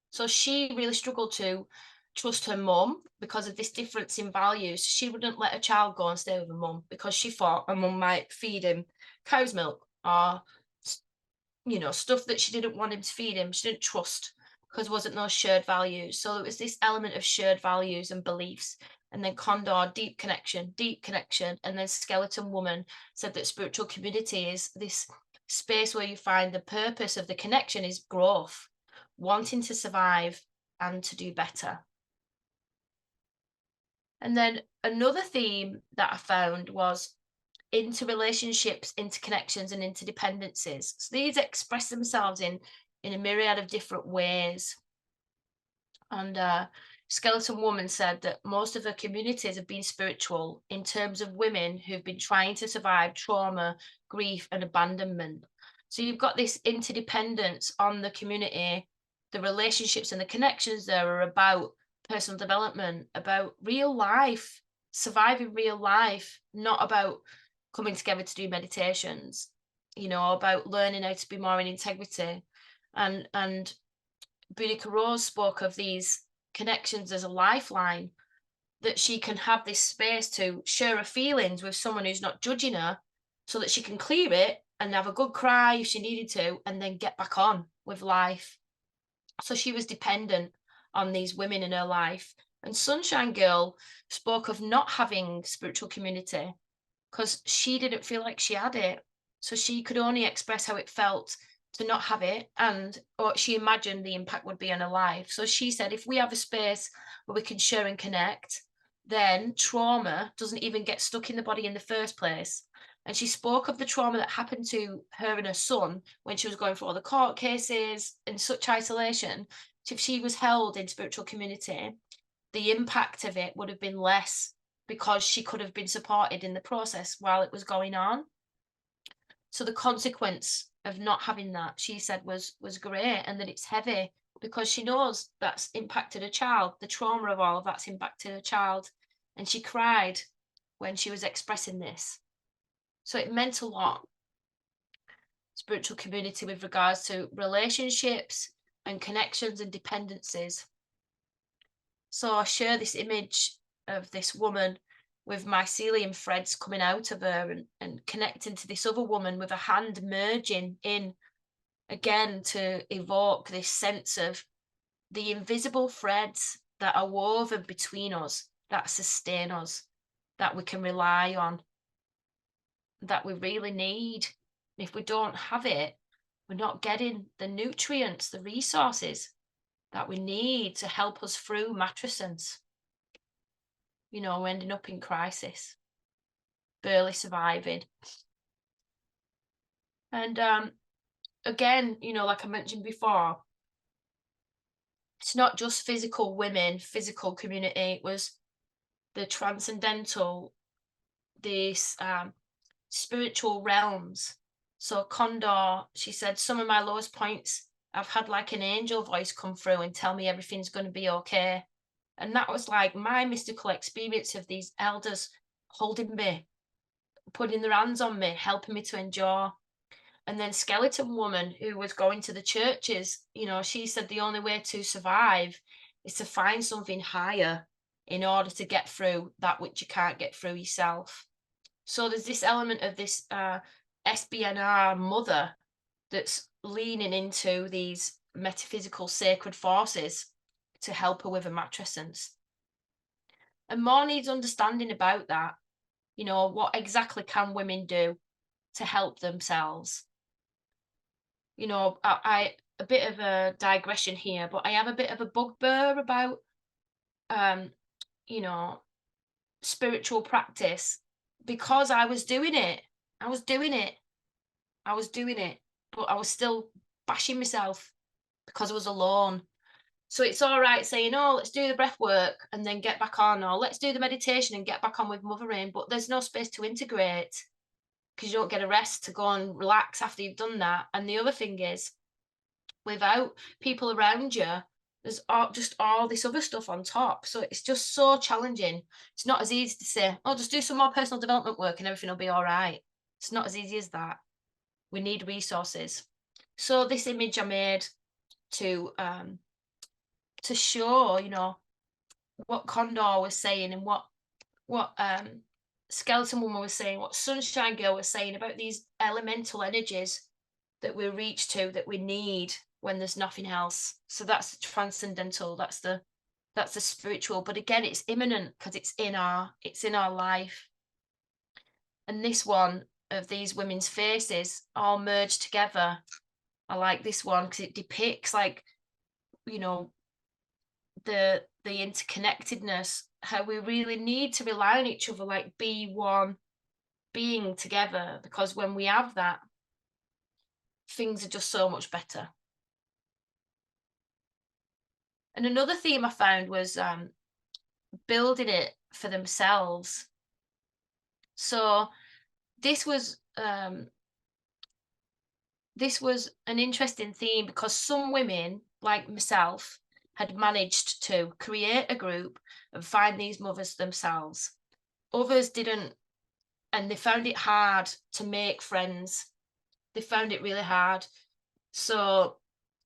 So she really struggled to trust her mum because of this difference in values. She wouldn't let a child go and stay with her mum because she thought her mum might feed him cow's milk or, stuff that she didn't want him to feed him. She didn't trust because there wasn't no shared values. So it was this element of shared values and beliefs. And then Condor, deep connection. And then Skeleton Woman said that spiritual community is this space where you find the purpose of the connection is growth, wanting to survive and to do better. And then another theme that I found was interrelationships, interconnections, and interdependencies. So these express themselves in a myriad of different ways. And Skeleton Woman said that most of her communities have been spiritual in terms of women who've been trying to survive trauma, grief, and abandonment. So you've got this interdependence on the community. The relationships and the connections there are about personal development, about real life, surviving real life, not about coming together to do meditations, about learning how to be more in integrity. And Boudica Rose spoke of these connections as a lifeline, that she can have this space to share her feelings with someone who's not judging her so that she can clear it and have a good cry if she needed to, and then get back on with life. So she was dependent on these women in her life. And Sunshine Girl spoke of not having spiritual community because she didn't feel like she had it. So she could only express how it felt to not have it, and or she imagined the impact would be on her life. So she said, if we have a space where we can share and connect, then trauma doesn't even get stuck in the body in the first place. And she spoke of the trauma that happened to her and her son when she was going through all the court cases in such isolation. If she was held in spiritual community, the impact of it would have been less because she could have been supported in the process while it was going on. So the consequence of not having that, she said, was great, and that it's heavy because she knows that's impacted a child. The trauma of all of that's impacted a child. And she cried when she was expressing this. So it meant a lot, spiritual community, with regards to relationships and connections and dependencies. So I share this image of this woman with mycelium threads coming out of her and connecting to this other woman with a hand merging in, again, to evoke this sense of the invisible threads that are woven between us, that sustain us, that we can rely on, that we really need. If we don't have it, we're not getting the nutrients, the resources that we need to help us through matrescence. Ending up in crisis, barely surviving. And again, like I mentioned before, it's not just physical women, physical community. It was the transcendental, this spiritual realms. So Condor, she said, some of my lowest points, I've had like an angel voice come through and tell me everything's going to be okay. And that was like my mystical experience of these elders holding me, putting their hands on me, helping me to endure. And then Skeleton Woman, who was going to the churches, she said the only way to survive is to find something higher in order to get through that which you can't get through yourself. So there's this element of this SBNR mother that's leaning into these metaphysical sacred forces to help her with a matrescence. And more needs understanding about that. What exactly can women do to help themselves? I a bit of a digression here, but I have a bit of a bugbear about, you know, spiritual practice because I was doing it. I was doing it. I was doing it, but I was still bashing myself because I was alone. So it's all right saying, oh, let's do the breath work and then get back on, or let's do the meditation and get back on with mothering, but there's no space to integrate because you don't get a rest to go and relax after you've done that. And the other thing is, without people around you, there's just all this other stuff on top. So it's just so challenging. It's not as easy to say, oh, just do some more personal development work and everything will be all right. It's not as easy as that. We need resources. So this image I made to show, what Condor was saying and what Skeleton Woman was saying, what Sunshine Girl was saying about these elemental energies that we reach to, that we need when there's nothing else. So that's the transcendental, that's the spiritual. But again, it's immanent because it's in our life. And this one of these women's faces all merged together. I like this one because it depicts the interconnectedness, how we really need to rely on each other, like be one being together, because when we have that, things are just so much better. And another theme I found was building it for themselves. So this was an interesting theme because some women, like myself, had managed to create a group and find these mothers themselves. Others didn't, and they found it hard to make friends. They found it really hard. So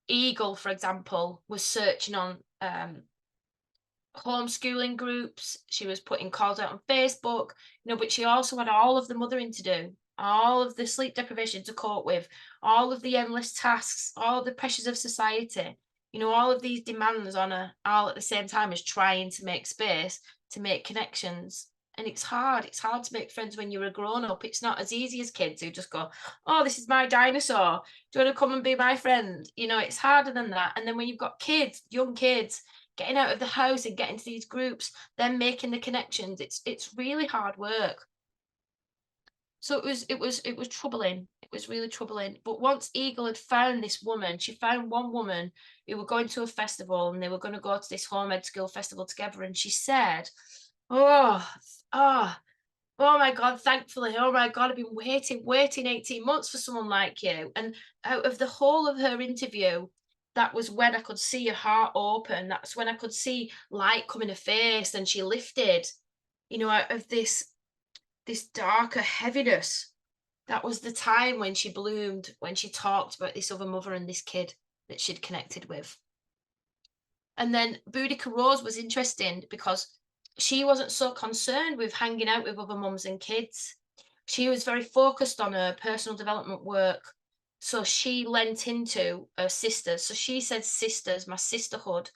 Eagle, for example, was searching on homeschooling groups. She was putting calls out on Facebook, but she also had all of the mothering to do, all of the sleep deprivation to cope with, all of the endless tasks, all the pressures of society, all of these demands on her, all at the same time as trying to make space, to make connections. And it's hard to make friends when you're a grown-up. It's not as easy as kids who just go, oh, this is my dinosaur, do you want to come and be my friend? It's harder than that. And then when you've got kids, young kids, getting out of the house and getting to these groups, then making the connections, it's really hard work. So it was troubling. It was really troubling. But once Eagle had found this woman, she found one woman who were going to a festival and they were going to go to this home ed school festival together. And she said, oh my God, thankfully, oh my God, I've been waiting 18 months for someone like you. And out of the whole of her interview, that was when I could see her heart open. That's when I could see light come in her face, and she lifted, out of this darker heaviness. That was the time when she bloomed, when she talked about this other mother and this kid that she'd connected with. And then Boudica Rose was interesting because she wasn't so concerned with hanging out with other mums and kids. She was very focused on her personal development work. So she lent into her sisters. So she said, sisters, my sisterhood.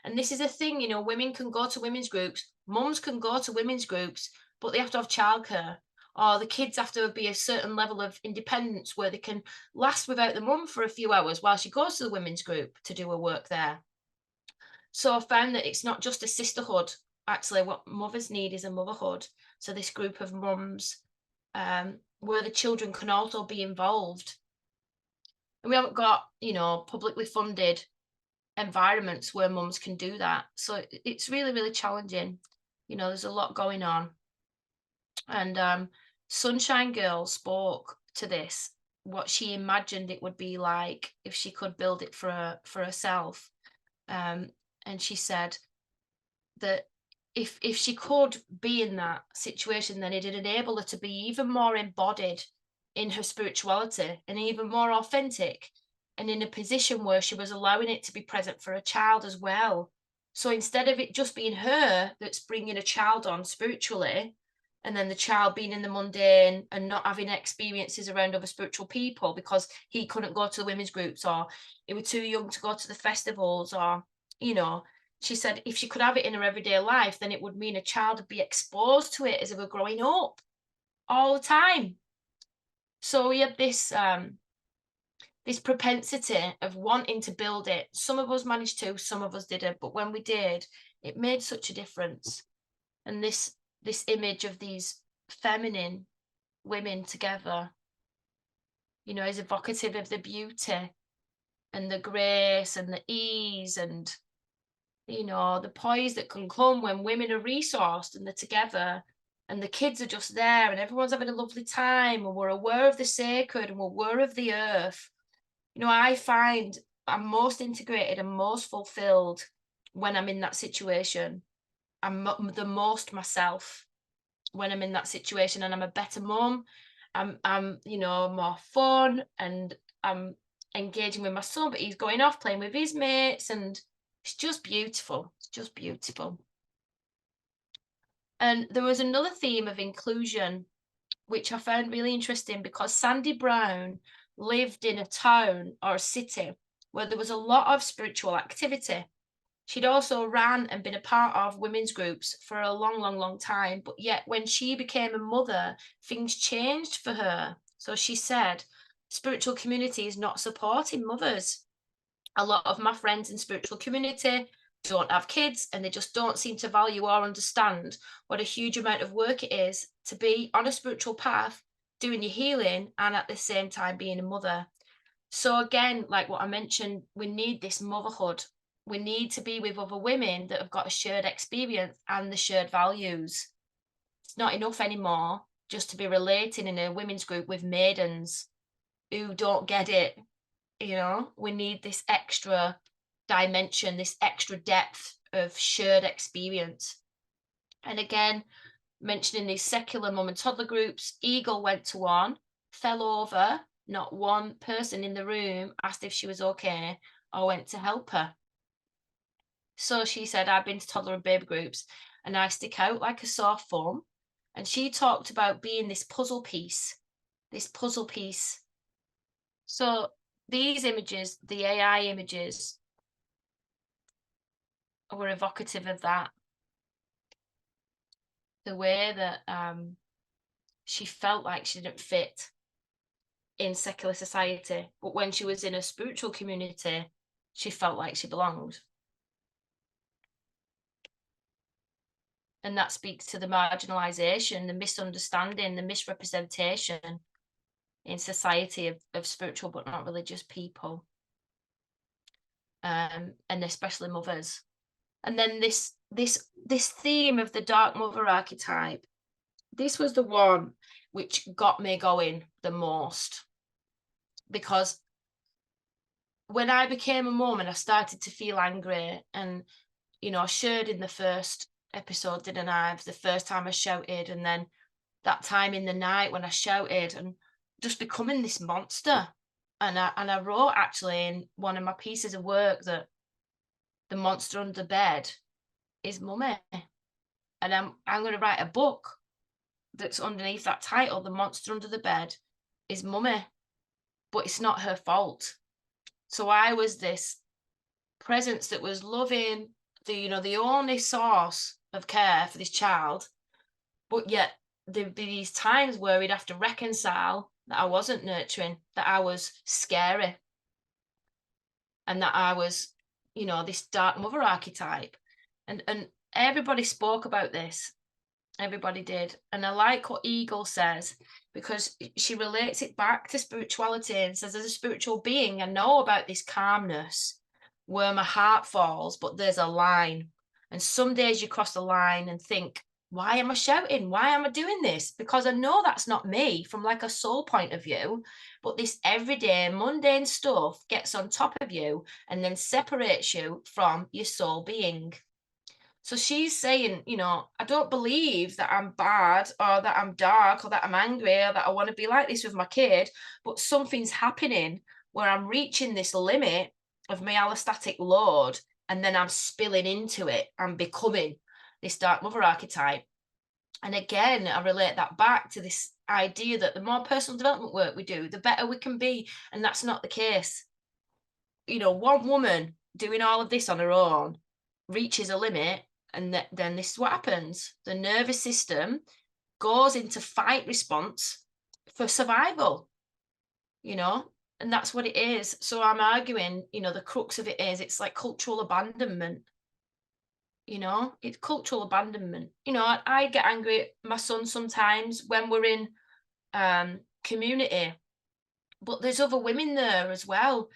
And this is a thing, women can go to women's groups, mums can go to women's groups, but they have to have childcare, or the kids have to be a certain level of independence where they can last without the mum for a few hours while she goes to the women's group to do her work there. So I found that it's not just a sisterhood. Actually, what mothers need is a motherhood. So this group of mums, where the children can also be involved. And we haven't got, publicly funded environments where mums can do that. So it's really, really challenging. There's a lot going on. And Sunshine Girl spoke to this, what she imagined it would be like if she could build it for herself. And she said that if she could be in that situation, then it'd enable her to be even more embodied in her spirituality and even more authentic, and in a position where she was allowing it to be present for a child as well. So instead of it just being her that's bringing a child on spiritually, and then the child being in the mundane and not having experiences around other spiritual people because he couldn't go to the women's groups, or he was too young to go to the festivals, or, she said if she could have it in her everyday life, then it would mean a child would be exposed to it as they were growing up all the time. So we had this propensity of wanting to build it. Some of us managed to, some of us didn't, but when we did, it made such a difference. And this image of these feminine women together, is evocative of the beauty and the grace and the ease and, the poise that can come when women are resourced and they're together and the kids are just there and everyone's having a lovely time and we're aware of the sacred and we're aware of the earth. I find I'm most integrated and most fulfilled when I'm in that situation. I'm the most myself when I'm in that situation, and I'm a better mum. I'm more fun, and I'm engaging with my son, but he's going off playing with his mates, and it's just beautiful. It's just beautiful. And there was another theme of inclusion, which I found really interesting, because Sandy Brown lived in a town or a city where there was a lot of spiritual activity. She'd also ran and been a part of women's groups for a long, long, long time. But yet when she became a mother, things changed for her. So she said, spiritual community is not supporting mothers. A lot of my friends in spiritual community don't have kids, and they just don't seem to value or understand what a huge amount of work it is to be on a spiritual path, doing your healing, and at the same time being a mother. So again, like what I mentioned, we need this motherhood. We need to be with other women that have got a shared experience and the shared values. It's not enough anymore just to be relating in a women's group with maidens who don't get it. We need this extra dimension, this extra depth of shared experience. And again, mentioning these secular mum and toddler groups, Eagle went to one, fell over, not one person in the room asked if she was okay or went to help her. So she said, I've been to toddler and baby groups and I stick out like a sore thumb. And she talked about being this puzzle piece. So these images, the AI images, were evocative of that. The way that she felt like she didn't fit in secular society, but when she was in a spiritual community, she felt like she belonged. And that speaks to the marginalization, the misunderstanding, the misrepresentation in society of spiritual but not religious people, and especially mothers. And then this theme of the dark mother archetype, this was the one which got me going the most, because when I became a mum and I started to feel angry, and I shared in the first episode, didn't I, the first time I shouted, and then that time in the night when I shouted, and just becoming this monster. And I wrote actually in one of my pieces of work that the monster under the bed is mummy, and I'm going to write a book that's underneath that title, The Monster Under the Bed is Mummy, but it's not her fault. So I was this presence that was loving, the only source of care for this child, but yet there'd be these times where we'd have to reconcile that I wasn't nurturing, that I was scary, and that I was, this dark mother archetype. And everybody spoke about this. Everybody did. And I like what Eagle says, because she relates it back to spirituality and says, as a spiritual being, I know about this calmness where my heart falls, but there's a line. And some days you cross the line and think, why am I shouting? Why am I doing this? Because I know that's not me from like a soul point of view, but this everyday mundane stuff gets on top of you and then separates you from your soul being. So she's saying, I don't believe that I'm bad or that I'm dark or that I'm angry or that I want to be like this with my kid, but something's happening where I'm reaching this limit of my allostatic load, and then I'm spilling into it. I'm becoming this dark mother archetype. And again, I relate that back to this idea that the more personal development work we do, the better we can be. And that's not the case. One woman doing all of this on her own reaches a limit, and then this is what happens. The nervous system goes into fight response for survival, and that's what it is. So I'm arguing, the crux of it is, it's like cultural abandonment. It's cultural abandonment. I get angry at my son sometimes when we're in community, but there's other women there as well,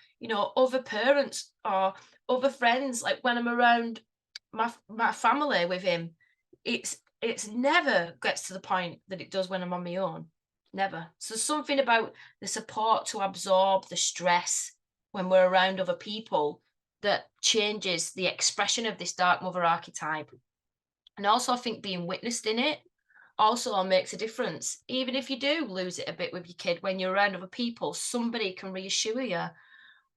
other parents or other friends. Like when I'm around my family with him, it's never gets to the point that it does when I'm on my own. Never. So something about the support to absorb the stress when we're around other people that changes the expression of this dark mother archetype. And also I think being witnessed in it also makes a difference. Even if you do lose it a bit with your kid, when you're around other people, somebody can reassure you.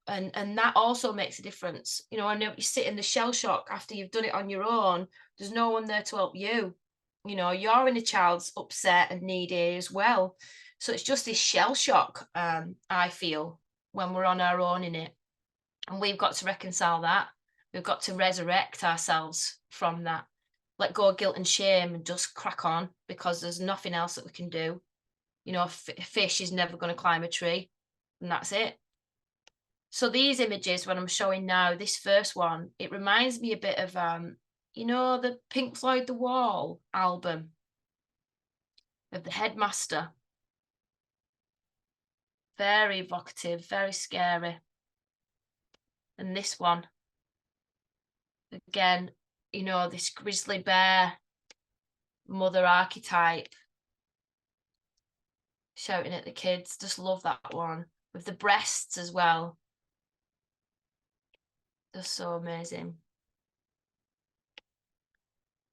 And that also makes a difference. I know you sit in the shell shock after you've done it on your own. There's no one there to help you. You're in a child's upset and needy as well. So it's just this shell shock, I feel, when we're on our own in it. And we've got to reconcile that. We've got to resurrect ourselves from that. Let go of guilt and shame and just crack on, because there's nothing else that we can do. A fish is never going to climb a tree, and that's it. So these images, when I'm showing now, this first one, it reminds me a bit of, the Pink Floyd The Wall album of the headmaster. Very evocative, very scary. And this one, again, this grizzly bear mother archetype shouting at the kids. Just love that one, with the breasts as well. Just so amazing.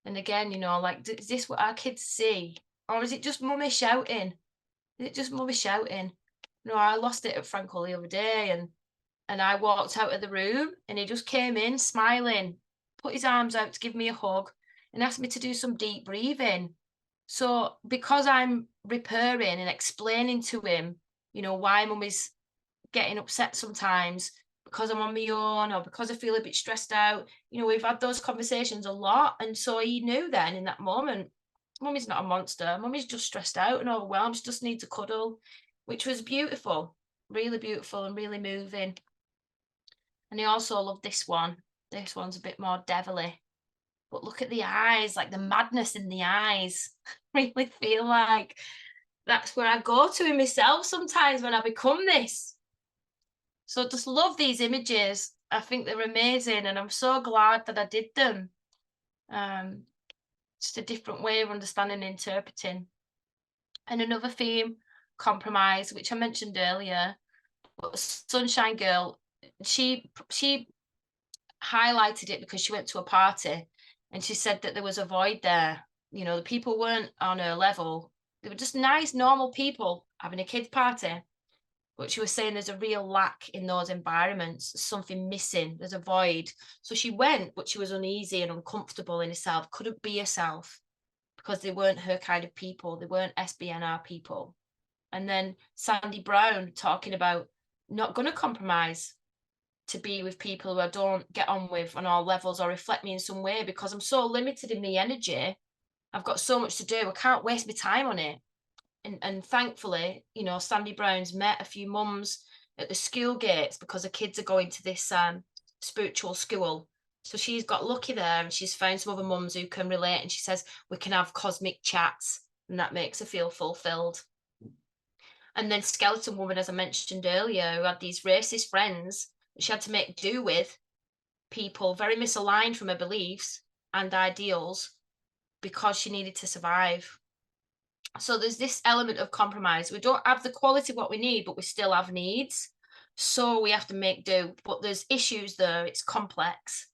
And again, like, is this what our kids see? Or is it just mummy shouting? Is it just mummy shouting? I lost it at Frankel the other day, and I walked out of the room and he just came in smiling, put his arms out to give me a hug and asked me to do some deep breathing. So because I'm repairing and explaining to him, why mummy's getting upset sometimes, because I'm on my own or because I feel a bit stressed out, we've had those conversations a lot. And so he knew then in that moment, mummy's not a monster. Mummy's just stressed out and overwhelmed. She just needs a cuddle, which was beautiful, really beautiful and really moving. And I also love this one. This one's a bit more devilly. But look at the eyes, like the madness in the eyes. I really feel like that's where I go to in myself sometimes when I become this. So just love these images. I think they're amazing, and I'm so glad that I did them. Just a different way of understanding and interpreting. And another theme, compromise, which I mentioned earlier. But Sunshine Girl, she highlighted it because she went to a party and she said that there was a void there. The people weren't on her level. They were just nice, normal people having a kids' party. But she was saying there's a real lack in those environments, something missing, there's a void. So she went, but she was uneasy and uncomfortable in herself, couldn't be herself because they weren't her kind of people. They weren't SBNR people. And then Sandy Brown talking about not going to compromise to be with people who I don't get on with on all levels or reflect me in some way, because I'm so limited in the energy. I've got so much to do. I can't waste my time on it. And thankfully, Sandy Brown's met a few mums at the school gates because the kids are going to this spiritual school. So she's got lucky there and she's found some other mums who can relate. And she says, we can have cosmic chats and that makes her feel fulfilled. And then Skeleton Woman, as I mentioned earlier, who had these racist friends that she had to make do with, people very misaligned from her beliefs and ideals because she needed to survive. So there's this element of compromise. We don't have the quality of what we need, but we still have needs. So we have to make do. But there's issues there. It's complex.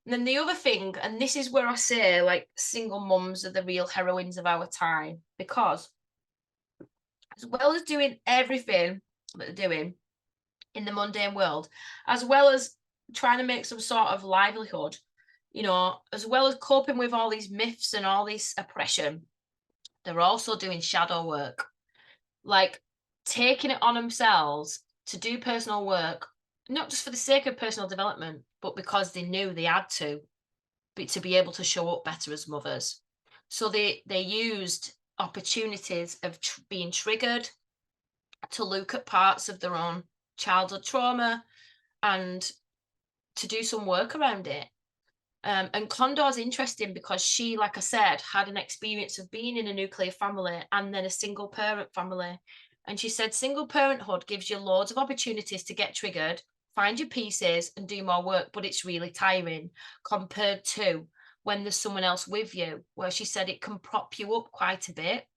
And then the other thing, and this is where I say, like, single mums are the real heroines of our time, because as well as doing everything that they're doing in the mundane world, as well as trying to make some sort of livelihood, as well as coping with all these myths and all this oppression, they're also doing shadow work, like taking it on themselves to do personal work, not just for the sake of personal development, but because they knew they had to be able to show up better as mothers. So they used opportunities of being triggered to look at parts of their own childhood trauma and to do some work around it. And Condor's interesting because she, like I said, had an experience of being in a nuclear family and then a single parent family. And she said single parenthood gives you loads of opportunities to get triggered, find your pieces and do more work, but it's really tiring compared to when there's someone else with you, where she said it can prop you up quite a bit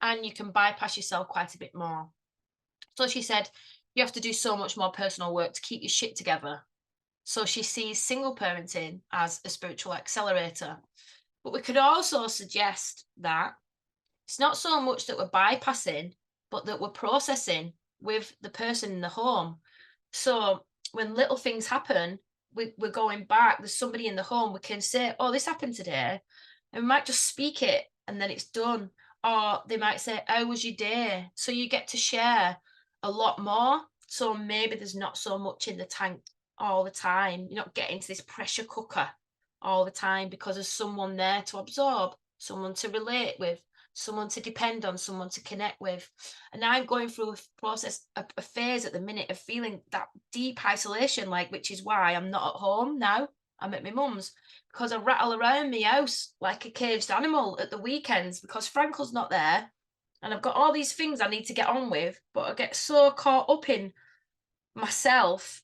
and you can bypass yourself quite a bit more. So she said you have to do so much more personal work to keep your shit together. So she sees single parenting as a spiritual accelerator. But we could also suggest that it's not so much that we're bypassing, but that we're processing with the person in the home. So when little things happen, we're going back, there's somebody in the home, we can say, oh, this happened today. And we might just speak it and then it's done. Or they might say, how was your day? So you get to share a lot more. So maybe there's not so much in the tank all the time. You're not getting to this pressure cooker all the time because there's someone there to absorb, someone to relate with, someone to depend on, someone to connect with. And I'm going through a process, a phase at the minute of feeling that deep isolation, which is why I'm not at home now. I'm at my mum's because I rattle around my house like a caged animal at the weekends because Frankel's not there. And I've got all these things I need to get on with, but I get so caught up in myself,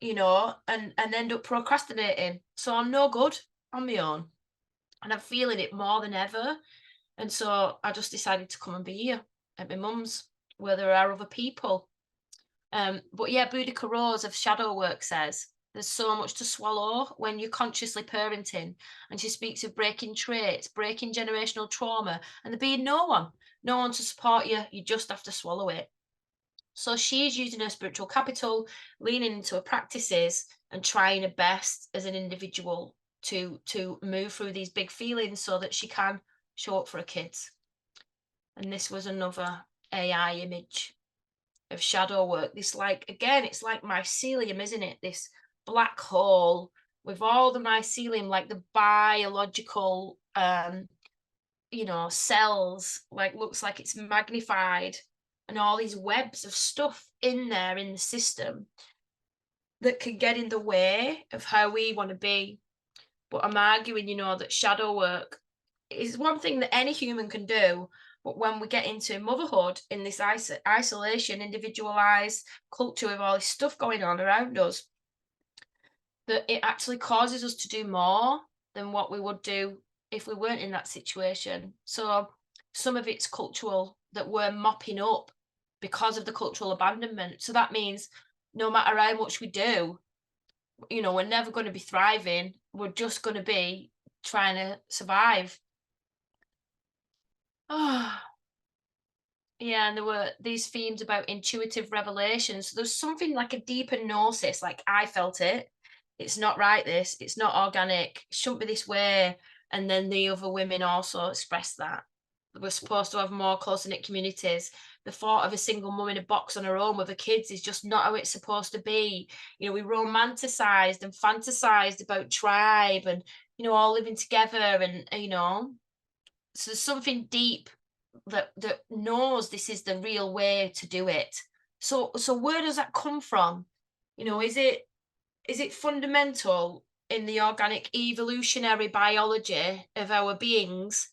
and end up procrastinating. So I'm no good on my own. And I'm feeling it more than ever. And so I just decided to come and be here at my mum's where there are other people. But yeah, Boudica Rose of Shadow Work says there's so much to swallow when you're consciously parenting. And she speaks of breaking traits, breaking generational trauma, and there being no one to support you. You just have to swallow it. So she's using her spiritual capital, leaning into her practices and trying her best as an individual to move through these big feelings so that she can show up for her kids. And this was another AI image of shadow work. This, again, it's like mycelium, isn't it? This black hole with all the mycelium, like the biological, cells, looks like it's magnified, and all these webs of stuff in there in the system that can get in the way of how we want to be. But I'm arguing, that shadow work is one thing that any human can do. But when we get into motherhood in this isolation, individualized culture with all this stuff going on around us, that it actually causes us to do more than what we would do if we weren't in that situation. So some of it's cultural that we're mopping up because of the cultural abandonment. So that means no matter how much we do, we're never going to be thriving. We're just going to be trying to survive. Oh, yeah, and there were these themes about intuitive revelations. So there's something like a deeper gnosis, like I felt it. It's not right, this. It's not organic. It shouldn't be this way. And then the other women also expressed that. We're supposed to have more close-knit communities. The thought of a single mum in a box on her own with her kids is just not how it's supposed to be. We romanticized and fantasized about tribe and, all living together and, So there's something deep that knows this is the real way to do it. So where does that come from? Is it fundamental in the organic evolutionary biology of our beings?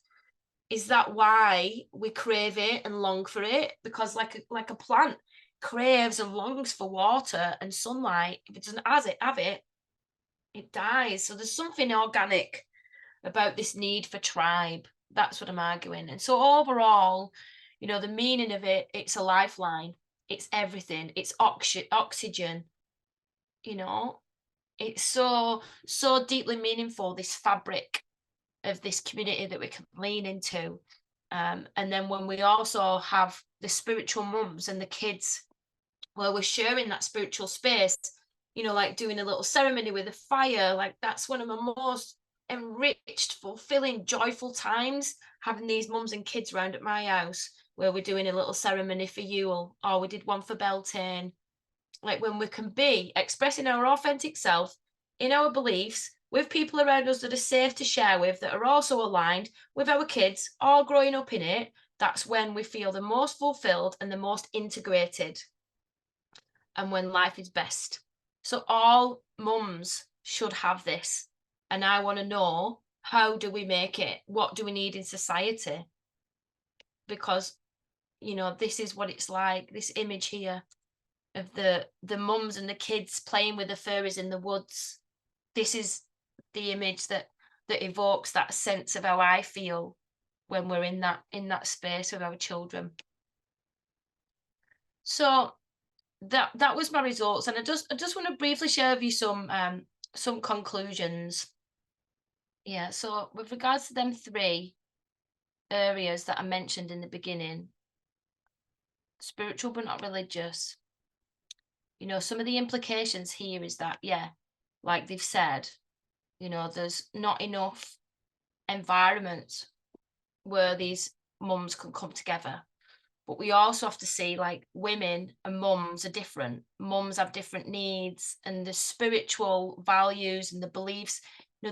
Is that why we crave it and long for it? Because like a plant craves and longs for water and sunlight. If it doesn't have it, it dies. So there's something organic about this need for tribe. That's what I'm arguing. And so overall, the meaning of it, it's a lifeline. It's everything. It's oxygen, you know. It's so deeply meaningful, this fabric of this community that we can lean into. And then when we also have the spiritual mums and the kids where we're sharing that spiritual space, like doing a little ceremony with a fire, like that's one of my most enriched, fulfilling, joyful times, having these mums and kids round at my house where we're doing a little ceremony for Yule, or we did one for Beltane. Like when we can be expressing our authentic self in our beliefs with people around us that are safe to share with, that are also aligned with our kids, all growing up in it, that's when we feel the most fulfilled and the most integrated, and when life is best. So all mums should have this. And I want to know, how do we make it? What do we need in society? Because, this is what it's like, this image here of the mums and the kids playing with the furries in the woods. This is the image that evokes that sense of how I feel when we're in that space with our children. So that was my results, and I just want to briefly share with you some conclusions. Yeah, so with regards to them 3 areas that I mentioned in the beginning, spiritual but not religious, some of the implications here is that, yeah, like they've said, there's not enough environment where these mums can come together. But we also have to see, like, women and mums are different. Mums have different needs, and the spiritual values and the beliefs,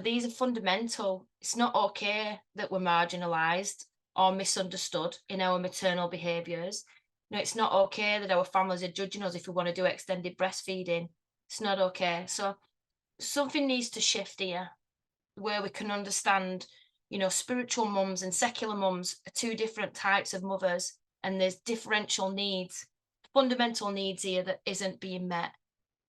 these are fundamental. It's not okay that we're marginalized or misunderstood in our maternal behaviors. It's not okay that our families are judging us if we want to do extended breastfeeding. It's not okay. So something needs to shift here, where we can understand, spiritual mums and secular mums are 2 different types of mothers, and there's differential needs, fundamental needs here that isn't being met.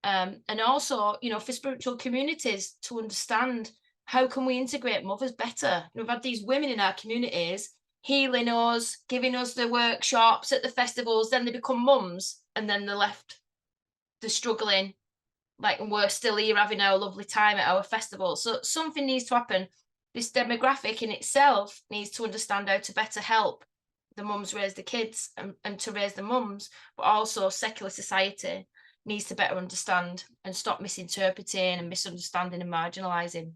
And also, for spiritual communities to understand, how can we integrate mothers better? We've had these women in our communities healing us, giving us the workshops at the festivals, then they become mums, and then they're left, they're struggling, like, and we're still here having our lovely time at our festival. So something needs to happen. This demographic in itself needs to understand how to better help the mums raise the kids, and to raise the mums, but also secular society needs to better understand and stop misinterpreting and misunderstanding and marginalizing.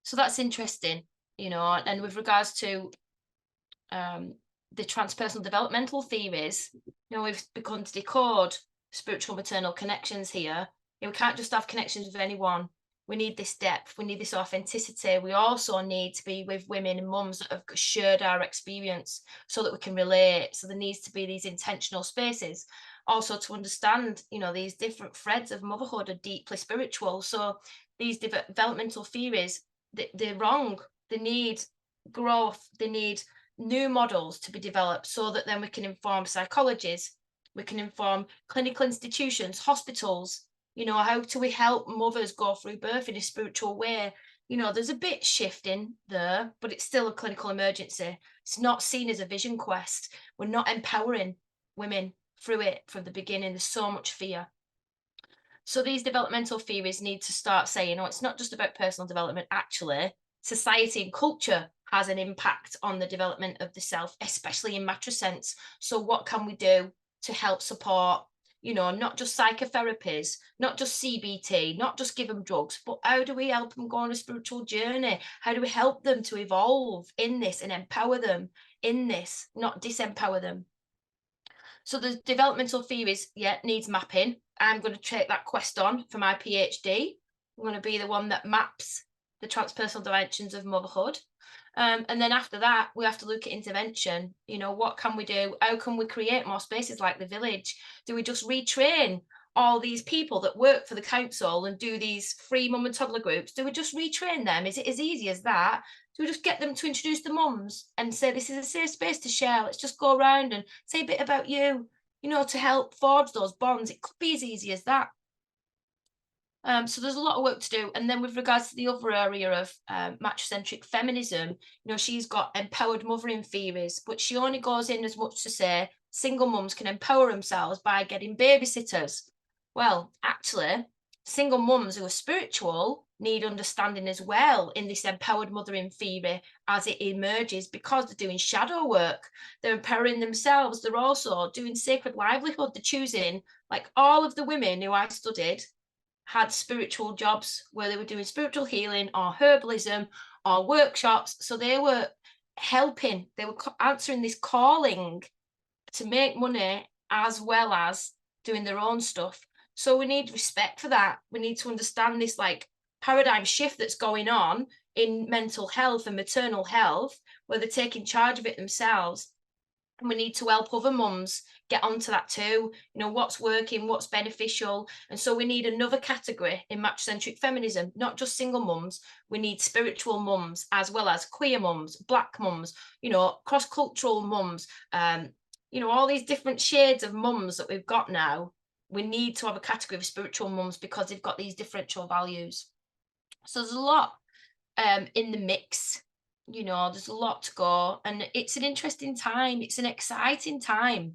So that's interesting, and with regards to the transpersonal developmental theories, we've begun to decode spiritual maternal connections here. We can't just have connections with anyone. We need this depth, we need this authenticity. We also need to be with women and mums that have shared our experience so that we can relate. So there needs to be these intentional spaces. Also to understand, these different threads of motherhood are deeply spiritual. So these developmental theories, they're wrong. They need growth. They need new models to be developed so that then we can inform psychologies, we can inform clinical institutions, hospitals. How do we help mothers go through birth in a spiritual way? There's a bit shifting there, but it's still a clinical emergency. It's not seen as a vision quest. We're not empowering women through it from the beginning. There's so much fear. So these developmental theories need to start saying, it's not just about personal development. Actually, society and culture has an impact on the development of the self, especially in Matrascence. So what can we do to help support, not just psychotherapies, not just CBT, not just give them drugs, but how do we help them go on a spiritual journey? How do we help them to evolve in this and empower them in this, not disempower them? So the developmental theories, needs mapping. I'm going to take that quest on for my PhD. I'm going to be the one that maps the transpersonal dimensions of motherhood. And then after that, we have to look at intervention. What can we do? How can we create more spaces like the village? Do we just retrain all these people that work for the council and do these free mum and toddler groups? Do we just retrain them? Is it as easy as that? Do we just get them to introduce the mums and say, this is a safe space to share? Let's just go around and say a bit about you, to help forge those bonds. It could be as easy as that. So there's a lot of work to do. And then with regards to the other area of matrocentric feminism, she's got empowered mothering theories, but she only goes in as much to say single mums can empower themselves by getting babysitters. Well, actually, single mums who are spiritual need understanding as well in this empowered mothering theory as it emerges, because they're doing shadow work, they're empowering themselves, they're also doing sacred livelihood, they're choosing, like all of the women who I studied had spiritual jobs where they were doing spiritual healing or herbalism or workshops. So they were helping, they were answering this calling to make money as well as doing their own stuff. So we need respect for that. We need to understand this like paradigm shift that's going on in mental health and maternal health, where they're taking charge of it themselves. And we need to help other mums get onto that too. What's working, what's beneficial. And so we need another category in matrocentric feminism, not just single mums. We need spiritual mums as well as queer mums, black mums, cross-cultural mums, all these different shades of mums that we've got now. We need to have a category of spiritual mums because they've got these differential values. So there's a lot in the mix. There's a lot to go, and it's an interesting time. It's an exciting time.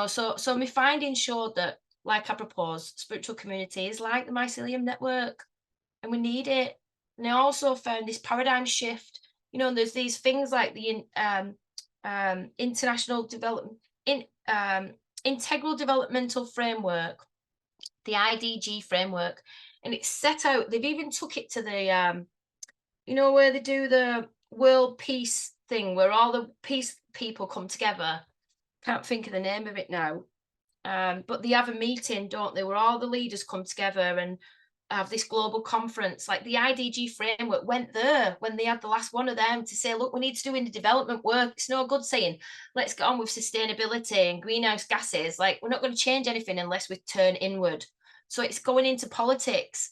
So my findings showed that, like I proposed, spiritual community is like the mycelium network, and we need it. And I also found this paradigm shift. There's these things like the international development integral developmental framework, the IDG framework, and it's set out. They've even took it to the where they do the world peace thing, where all the peace people come together. Can't think of the name of it now. But they have a meeting, don't they, where all the leaders come together and have this global conference. Like the IDG framework went there when they had the last one of them to say, look, we need to do in the development work. It's no good saying, let's get on with sustainability and greenhouse gases. Like, we're not going to change anything unless we turn inward. So it's going into politics,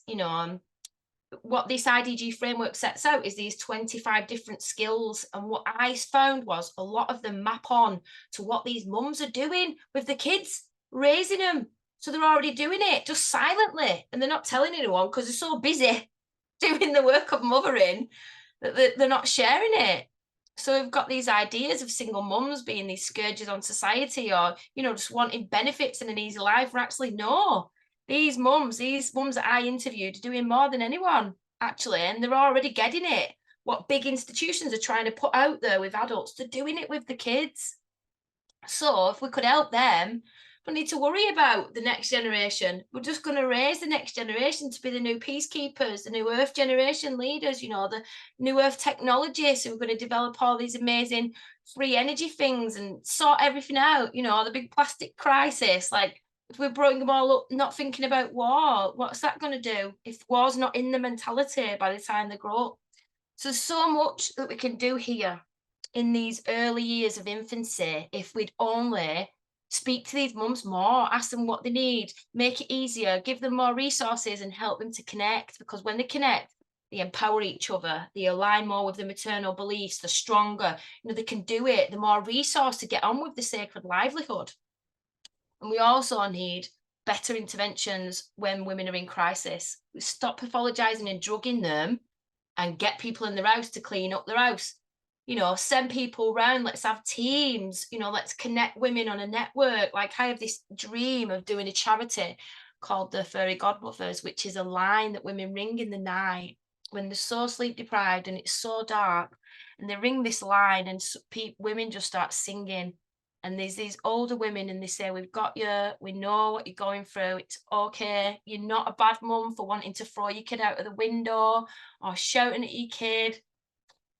what this IDG framework sets out is these 25 different skills. And what I found was a lot of them map on to what these mums are doing with the kids, raising them. So they're already doing it just silently, and they're not telling anyone because they're so busy doing the work of mothering that they're not sharing it. So we've got these ideas of single mums being these scourges on society, or, just wanting benefits and an easy life. Or actually, no, these mums that I interviewed are doing more than anyone, actually, and they're already getting it. What big institutions are trying to put out there with adults, they're doing it with the kids. So if we could help them, we don't need to worry about the next generation. We're just going to raise the next generation to be the new peacekeepers, the new Earth generation leaders, the new Earth technologists who are going to develop all these amazing free energy things and sort everything out, the big plastic crisis. Like, if we're bringing them all up, not thinking about war, what's that going to do if war's not in the mentality by the time they grow up? So there's so much that we can do here in these early years of infancy if we'd only speak to these mums more, ask them what they need, make it easier, give them more resources and help them to connect. Because when they connect, they empower each other, they align more with the maternal beliefs, they're stronger, they can do it, the more resource to get on with the sacred livelihood. And we also need better interventions when women are in crisis. We stop pathologizing and drugging them and get people in their house to clean up their house. Send people around, let's have teams, let's connect women on a network. Like, I have this dream of doing a charity called the Fairy Godmothers, which is a line that women ring in the night when they're so sleep deprived and it's so dark. And they ring this line and women just start singing. And there's these older women and they say, we've got you, we know what you're going through, it's okay, you're not a bad mum for wanting to throw your kid out of the window or shouting at your kid.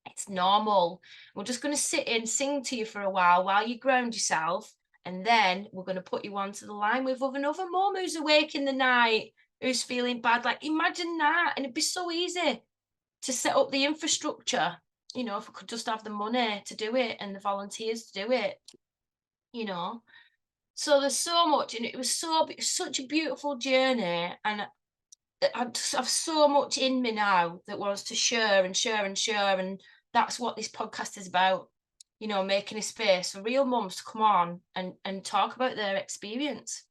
It's normal. We're just going to sit and sing to you for a while you ground yourself, and then we're going to put you onto the line with another mum who's awake in the night, who's feeling bad. Like, imagine that, and it'd be so easy. to set up the infrastructure, you know, if we could just have the money to do it and the volunteers to do it, you know. So there's so much, and it was such a beautiful journey, and I just have so much in me now that wants to share and share and share, and that's what this podcast is about, you know, making a space for real mums to come on and talk about their experience.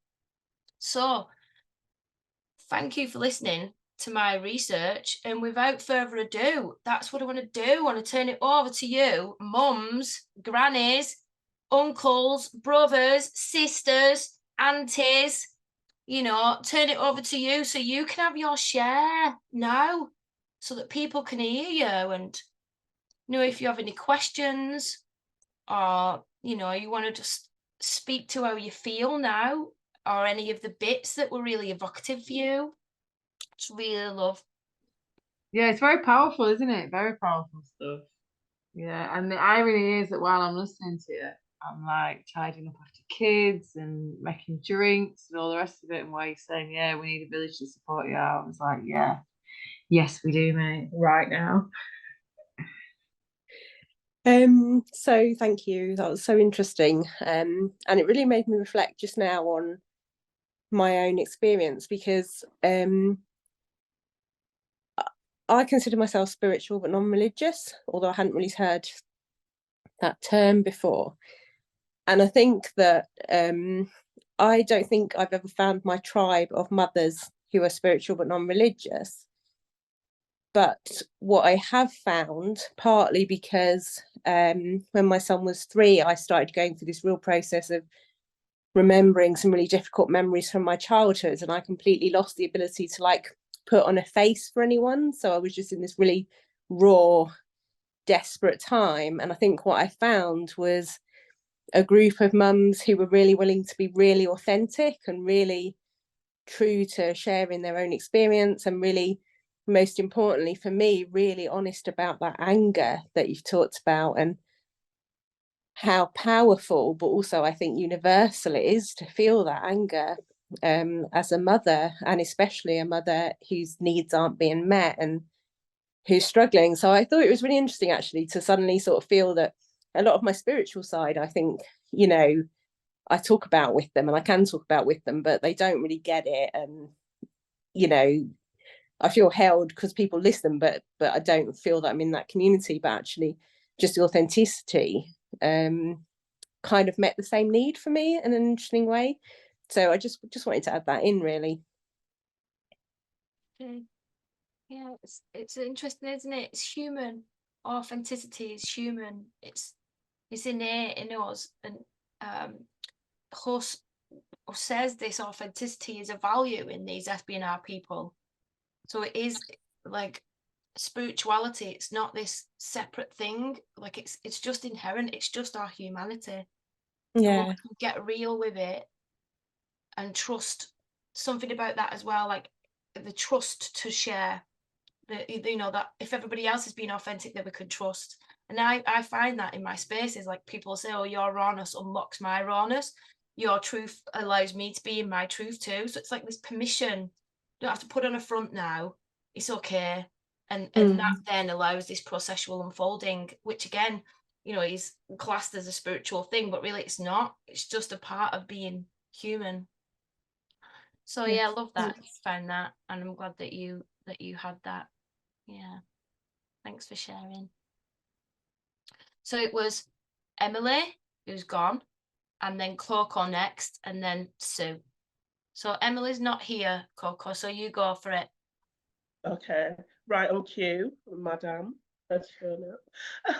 So thank you for listening to my research, and without further ado, that's what I want to do. I want to turn it over to you, mums, grannies, uncles, brothers, sisters, aunties, you know, turn it over to you so you can have your share now, so that people can hear you. And, you know, if you have any questions, or, you know, you want to just speak to how you feel now, or any of the bits that were really evocative for you, just really love. Yeah, it's very powerful, isn't it? Very powerful stuff. Yeah, and the irony is that while I'm listening to it, I'm like tidying up after kids and making drinks and all the rest of it. And while you're saying, yeah, we need a village to support you out, I was like, yeah, yes, we do, mate, right now. So thank you. That was so interesting. And it really made me reflect just now on my own experience, because I consider myself spiritual but non-religious, although I hadn't really heard that term before. And I think that I don't think I've ever found my tribe of mothers who are spiritual but non-religious. But what I have found, partly because when my son was 3, I started going through this real process of remembering some really difficult memories from my childhood, and I completely lost the ability to like put on a face for anyone. So I was just in this really raw, desperate time. And I think what I found was a group of mums who were really willing to be really authentic and really true to sharing their own experience, and really, most importantly for me, really honest about that anger that you've talked about, and how powerful but also I think universal it is to feel that anger as a mother, and especially a mother whose needs aren't being met and who's struggling. So I thought it was really interesting actually to suddenly sort of feel that a lot of my spiritual side, I think, you know, I talk about with them, and I can talk about with them, but they don't really get it. And, you know, I feel held because people listen, but I don't feel that I'm in that community. But actually just the authenticity kind of met the same need for me in an interesting way. So I just wanted to add that in, really. Okay. Yeah, it's interesting, isn't it? It's human. Authenticity is human. It's innate in us. And Huss says this authenticity is a value in these SBNR people. So it is like spirituality. It's not this separate thing. Like it's just inherent. It's just our humanity. Yeah. And we can get real with it and trust. Something about that as well, like the trust to share. You know, that if everybody else is being authentic, that we can trust. And I find that in my spaces, like people say, oh, your rawness unlocks my rawness. Your truth allows me to be in my truth too. So it's like this permission. You don't have to put on a front now. It's okay. And that then allows this processual unfolding, which again, you know, is classed as a spiritual thing, but really it's not. It's just a part of being human. So yeah, I love that. You found that, and I'm glad that you had that. Yeah, thanks for sharing. So it was Emily who's gone, and then Coco next, and then Sue. So Emily's not here, Coco, so you go for it. Okay, right on cue, Madame has shown up.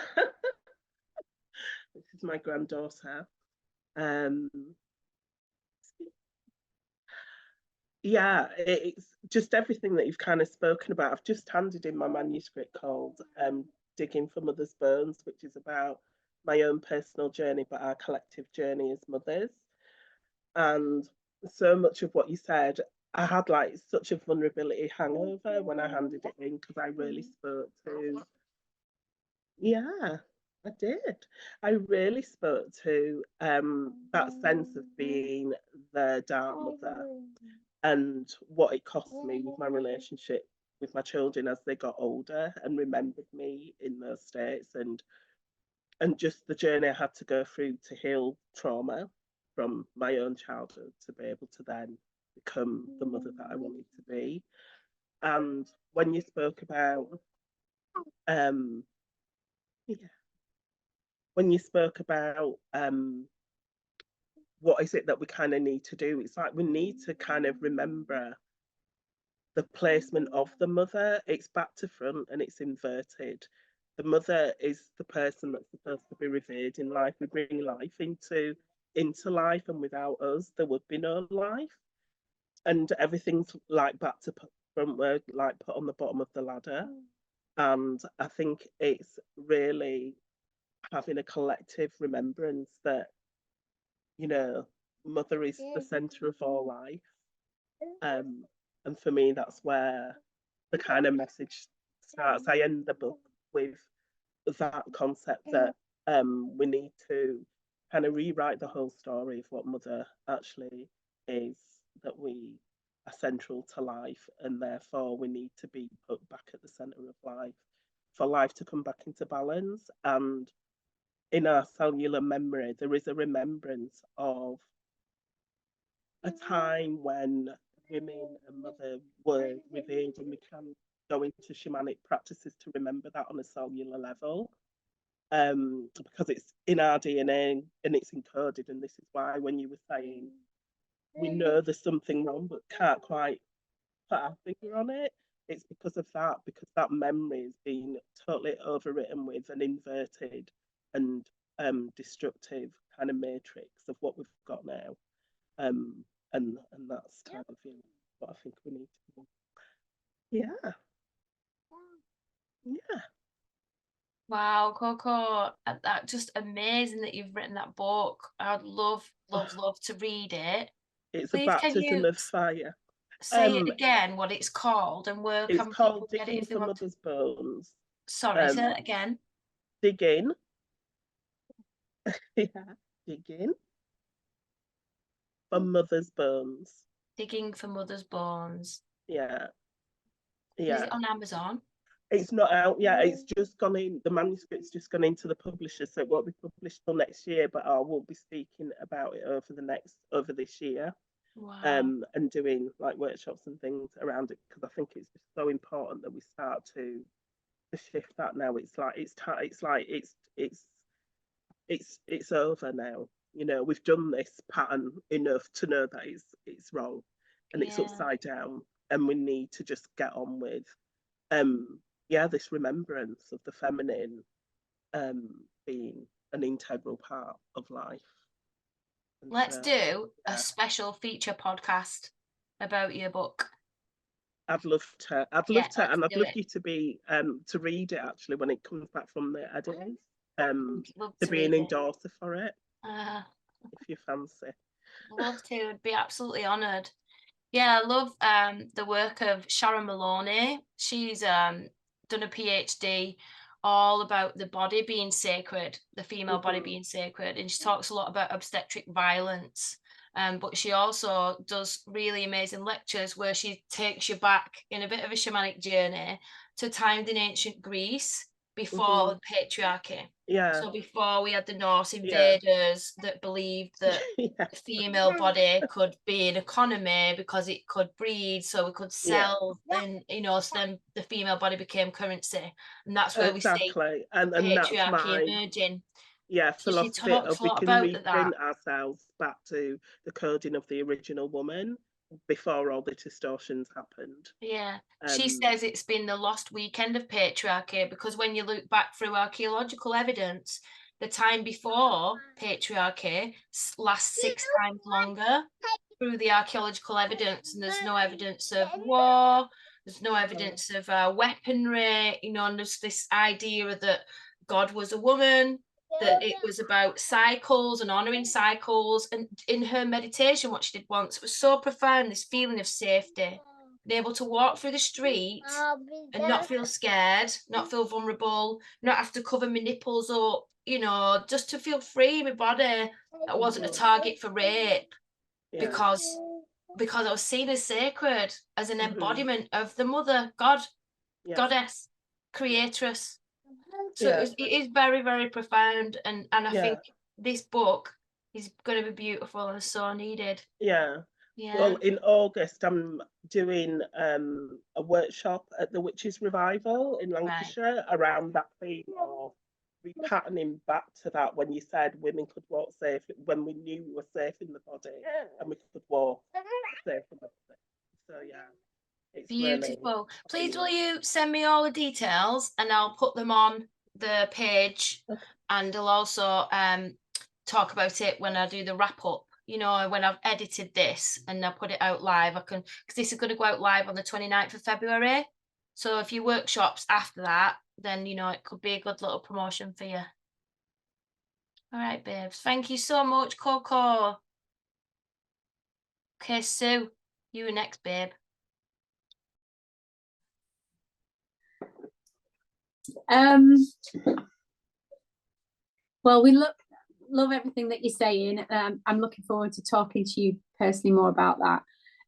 This is my granddaughter. Yeah, it's just everything that you've kind of spoken about. I've just handed in my manuscript called Digging for Mother's Bones, which is about my own personal journey, but our collective journey as mothers. And so much of what you said, I had like such a vulnerability hangover when I handed it in, because I really spoke to, yeah, I did. I really spoke to that sense of being the dark mother and what it cost me with my relationship with my children as they got older and remembered me in those states, and just the journey I had to go through to heal trauma from my own childhood to be able to then become the mother that I wanted to be. And when you spoke about when you spoke about what is it that we kind of need to do, it's like we need to kind of remember the placement of the mother. It's back to front and it's inverted. The mother is the person that's supposed to be revered in life. We bring life into life, and without us there would be no life, and everything's like back to front, we're like put on the bottom of the ladder. And I think it's really having a collective remembrance that, you know, mother is the center of all life. And for me, that's where the kind of message starts. I end the book with that concept that we need to kind of rewrite the whole story of what mother actually is, that we are central to life, and therefore we need to be put back at the center of life for life to come back into balance. And in our cellular memory, there is a remembrance of a time when women and mother were revered, and we can go into shamanic practices to remember that on a cellular level, because it's in our DNA and it's encoded. And this is why when you were saying we know there's something wrong but can't quite put our finger on it, it's because of that, because that memory has been totally overwritten with an inverted and destructive kind of matrix of what we've got now. And that's kind of what I think we need to do. Yeah. Wow, Coco, that just amazing that you've written that book. I'd love to read it. It's Please, a baptism of fire. Say it again, what it's called, and where It's can called people get it Digging if they for want to? Mother's Bones. Sorry, say it again. Digging. Digging for Mother's Bones. Digging for Mother's Bones. Yeah. Is it on Amazon? It's not out yet. It's just gone in. The manuscript's just gone into the publisher, so it won't be published till next year. But I will be speaking about it over this year. Wow. And doing like workshops and things around it, because I think it's just so important that we start to shift that now. It's over now. You know, we've done this pattern enough to know that it's wrong, and it's upside down, and we need to just get on with this remembrance of the feminine being an integral part of life. And let's do a special feature podcast about your book. I'd love to, and I'd love you to be to read it actually when it comes back from the editors, to be an endorser for it, if you fancy. Love to, I'd be absolutely honoured. Yeah, I love the work of Sharon Maloney. She's done a PhD all about the body being sacred, the female body being sacred, and she talks a lot about obstetric violence. But she also does really amazing lectures where she takes you back in a bit of a shamanic journey to times in ancient Greece before patriarchy. Yeah. So before we had the Norse invaders that believed that the female body could be an economy because it could breed, so we could sell, and so then the female body became currency, and that's where we see patriarchy emerging. Yeah, philosophy of we can reprint ourselves back to the coding of the original woman before all the distortions happened. Yeah, she says it's been the lost weekend of patriarchy, because when you look back through archaeological evidence, the time before patriarchy lasts 6 times longer through the archaeological evidence, and there's no evidence of war, there's no evidence of weaponry, and there's this idea that God was a woman, that it was about cycles and honouring cycles. And in her meditation, what she did once was so profound, this feeling of safety, being able to walk through the street and not feel scared, not feel vulnerable, not have to cover my nipples up, just to feel free in my body. That wasn't a target for rape, because I was seen as sacred, as an embodiment of the mother, God, goddess, creatress. So Yeah. it is very, very profound, and I Yeah. think this book is going to be beautiful and so needed. Yeah. Yeah. Well, in August, I'm doing a workshop at the Witches Revival in Lancashire around that theme of repatterning back to that, when you said women could walk safe, when we knew we were safe in the body and we could walk safe in the body. So yeah, it's Beautiful. really, Please will you send me all the details, and I'll put them on the page. Okay. And I'll also talk about it when I do the wrap up, you know, when I've edited this and I put it out live. I can, because this is going to go out live on the 29th of February. So if you workshops after that, then, you know, it could be a good little promotion for you. All right, babes. Thank you so much, Coco. Okay, Sue, you next, babe. Well, we love everything that you're saying. I'm looking forward to talking to you personally more about that.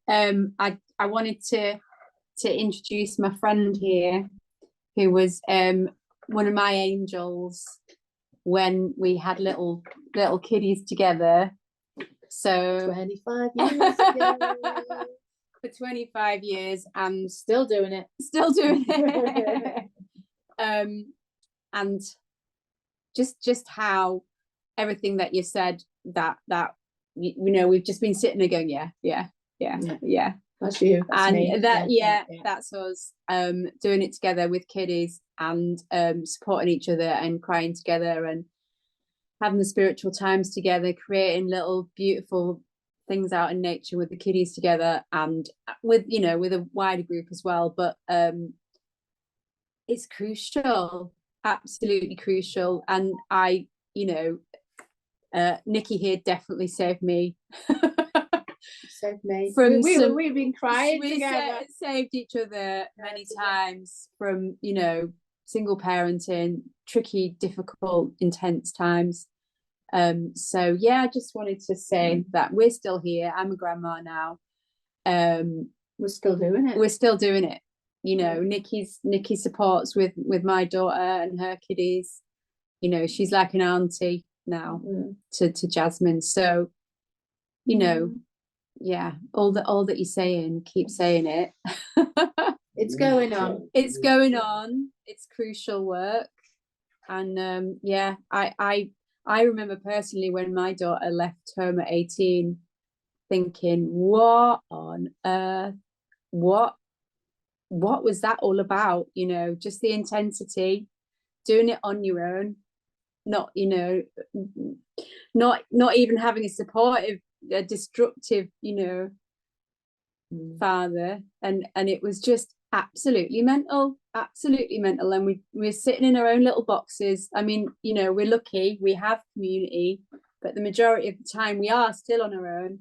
I wanted to introduce my friend here, who was one of my angels when we had little kiddies together. So 25 years ago. For 25 years, and still doing it. And just how everything that you said, that you know, we've just been sitting there going, yeah. That's you. That's And me. that's us doing it together with kiddies, and supporting each other and crying together and having the spiritual times together, creating little beautiful things out in nature with the kiddies together, and with, you know, with a wider group as well. But it's crucial, absolutely crucial. And I, you know, Nikki here definitely saved me. Saved me. From We've been crying we together. saved each other many times from, you know, single parenting, tricky, difficult, intense times. So yeah, I just wanted to say that we're still here. I'm a grandma now. We're still doing it. You know, Nikki supports with my daughter and her kiddies. You know, she's like an auntie now to Jasmine. So, you know, yeah, all that you're saying, keep saying it. It's going on. It's going on. It's crucial work. And yeah, I remember personally when my daughter left home at 18, thinking, what on earth, what was that all about? You know, just the intensity, doing it on your own, not, you know, not even having a supportive, a destructive, you know, father. And it was just absolutely mental. And we're sitting in our own little boxes. I mean, you know, we're lucky, we have community, but the majority of the time we are still on our own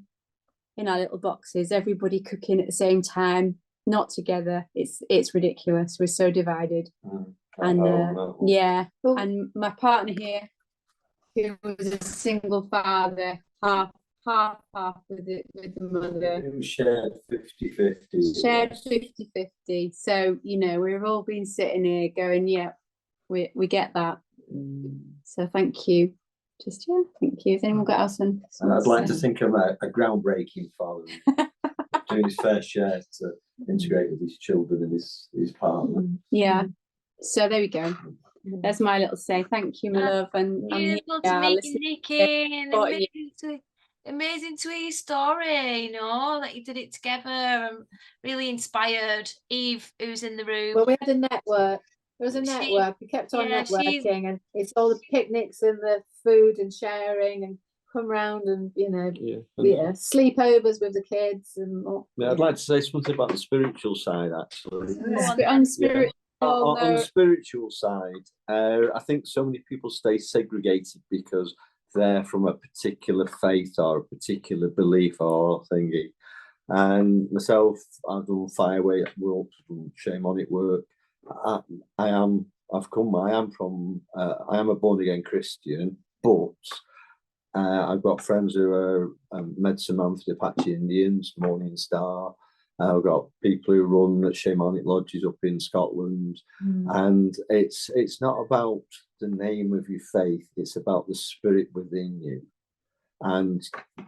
in our little boxes, everybody cooking at the same time, not together. It's ridiculous. We're so divided. And yeah, and my partner here, who was a single father, half with the mother. It was shared 50-50. Shared 50-50. So, you know, we've all been sitting here going, yeah, we get that. So thank you. Thank you. Has anyone got else on? And I'd like to think I'm a groundbreaking father, doing his fair share to integrate with his children and his partner. Yeah. So there we go. That's my little say. Thank you, my love. And Beautiful to meet you, Nikki. And amazing sweet story, you know, that you did it together. I'm really inspired. Eve, who's in the room. Well, we had a network. There was a network. We kept on networking, and it's all the picnics and the food and sharing and come round and, you know, sleepovers with the kids and all. Yeah, I'd like to say something about the spiritual side, actually. On spiritual, on the spiritual side, I think so many people stay segregated because they're from a particular faith or a particular belief or thingy. And myself, I've done firework, shame on it work. I am a born again Christian, but I've got friends who are Medicine Man for the Apache Indians, Morning Star, I've got people who run shamanic lodges up in Scotland, and it's not about the name of your faith, it's about the spirit within you. And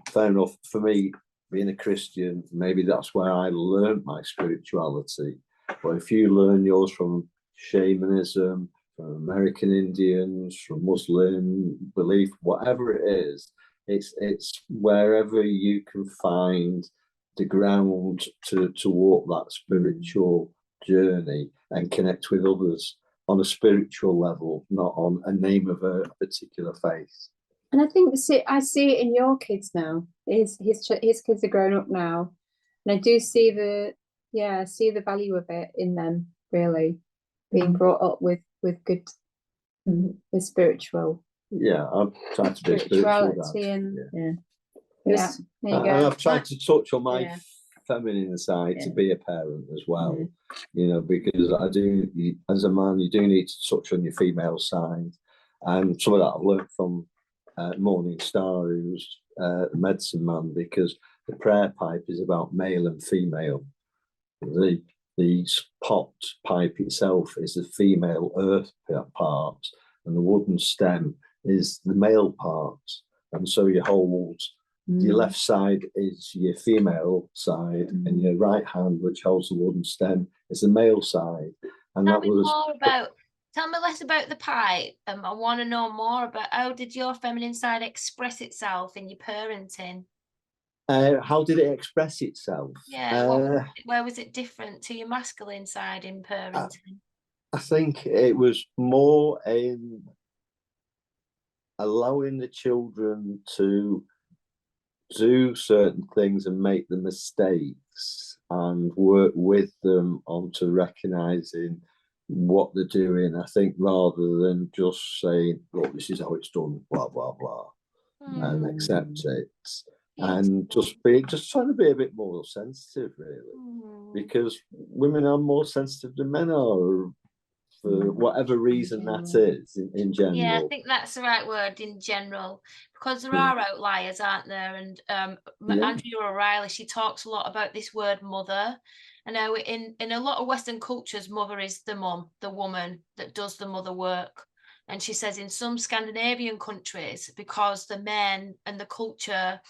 fair enough, for me, being a Christian, maybe that's where I learned my spirituality. But if you learn yours from shamanism, from American Indians, from Muslim belief, whatever it is, it's wherever you can find the ground to walk that spiritual journey and connect with others on a spiritual level, not on a name of a particular faith. And I think I see it in your kids now. His kids are grown up now, and I do see the value of it in them, really being brought up with good, with spiritual. Yeah, I've tried to be spirituality spiritual. There you go. And I've tried to touch on my feminine side to be a parent as well. You know, because I do, as a man, you do need to touch on your female side, and some of that I've learned from Morning Star, who's a medicine man, because the prayer pipe is about male and female. The pot pipe itself is the female earth part, and the wooden stem is the male part. And so you hold your left side is your female side, and your right hand, which holds the wooden stem, is the male side. And tell me less about the pipe. I want to know more about how did your feminine side express itself in your parenting? How did it express itself? Yeah, where was it different to your masculine side in parenting? I think it was more in allowing the children to do certain things and make the mistakes and work with them onto recognizing what they're doing. I think rather than just saying, look, this is how it's done, blah blah blah, and accept it. And just trying to be a bit more sensitive, really, because women are more sensitive than men are, for whatever reason that is, in general. Yeah, I think that's the right word, in general, because there are outliers, aren't there? And Andrea O'Reilly, she talks a lot about this word mother. And now in a lot of Western cultures, mother is the mum, the woman that does the mother work. And she says in some Scandinavian countries, because the men and the culture,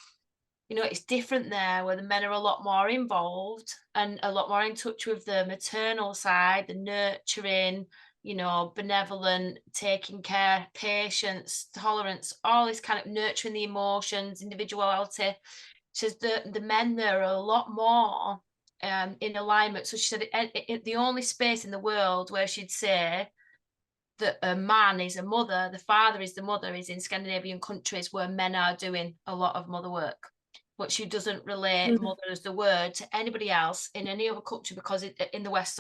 you know, it's different there, where the men are a lot more involved and a lot more in touch with the maternal side, the nurturing, you know, benevolent, taking care, patience, tolerance, all this kind of nurturing the emotions, individuality. She says the men there are a lot more in alignment. So she said the only space in the world where she'd say that a man is a mother, the father is the mother, is in Scandinavian countries where men are doing a lot of mother work. But she doesn't relate mother as the word to anybody else in any other culture, because in the West,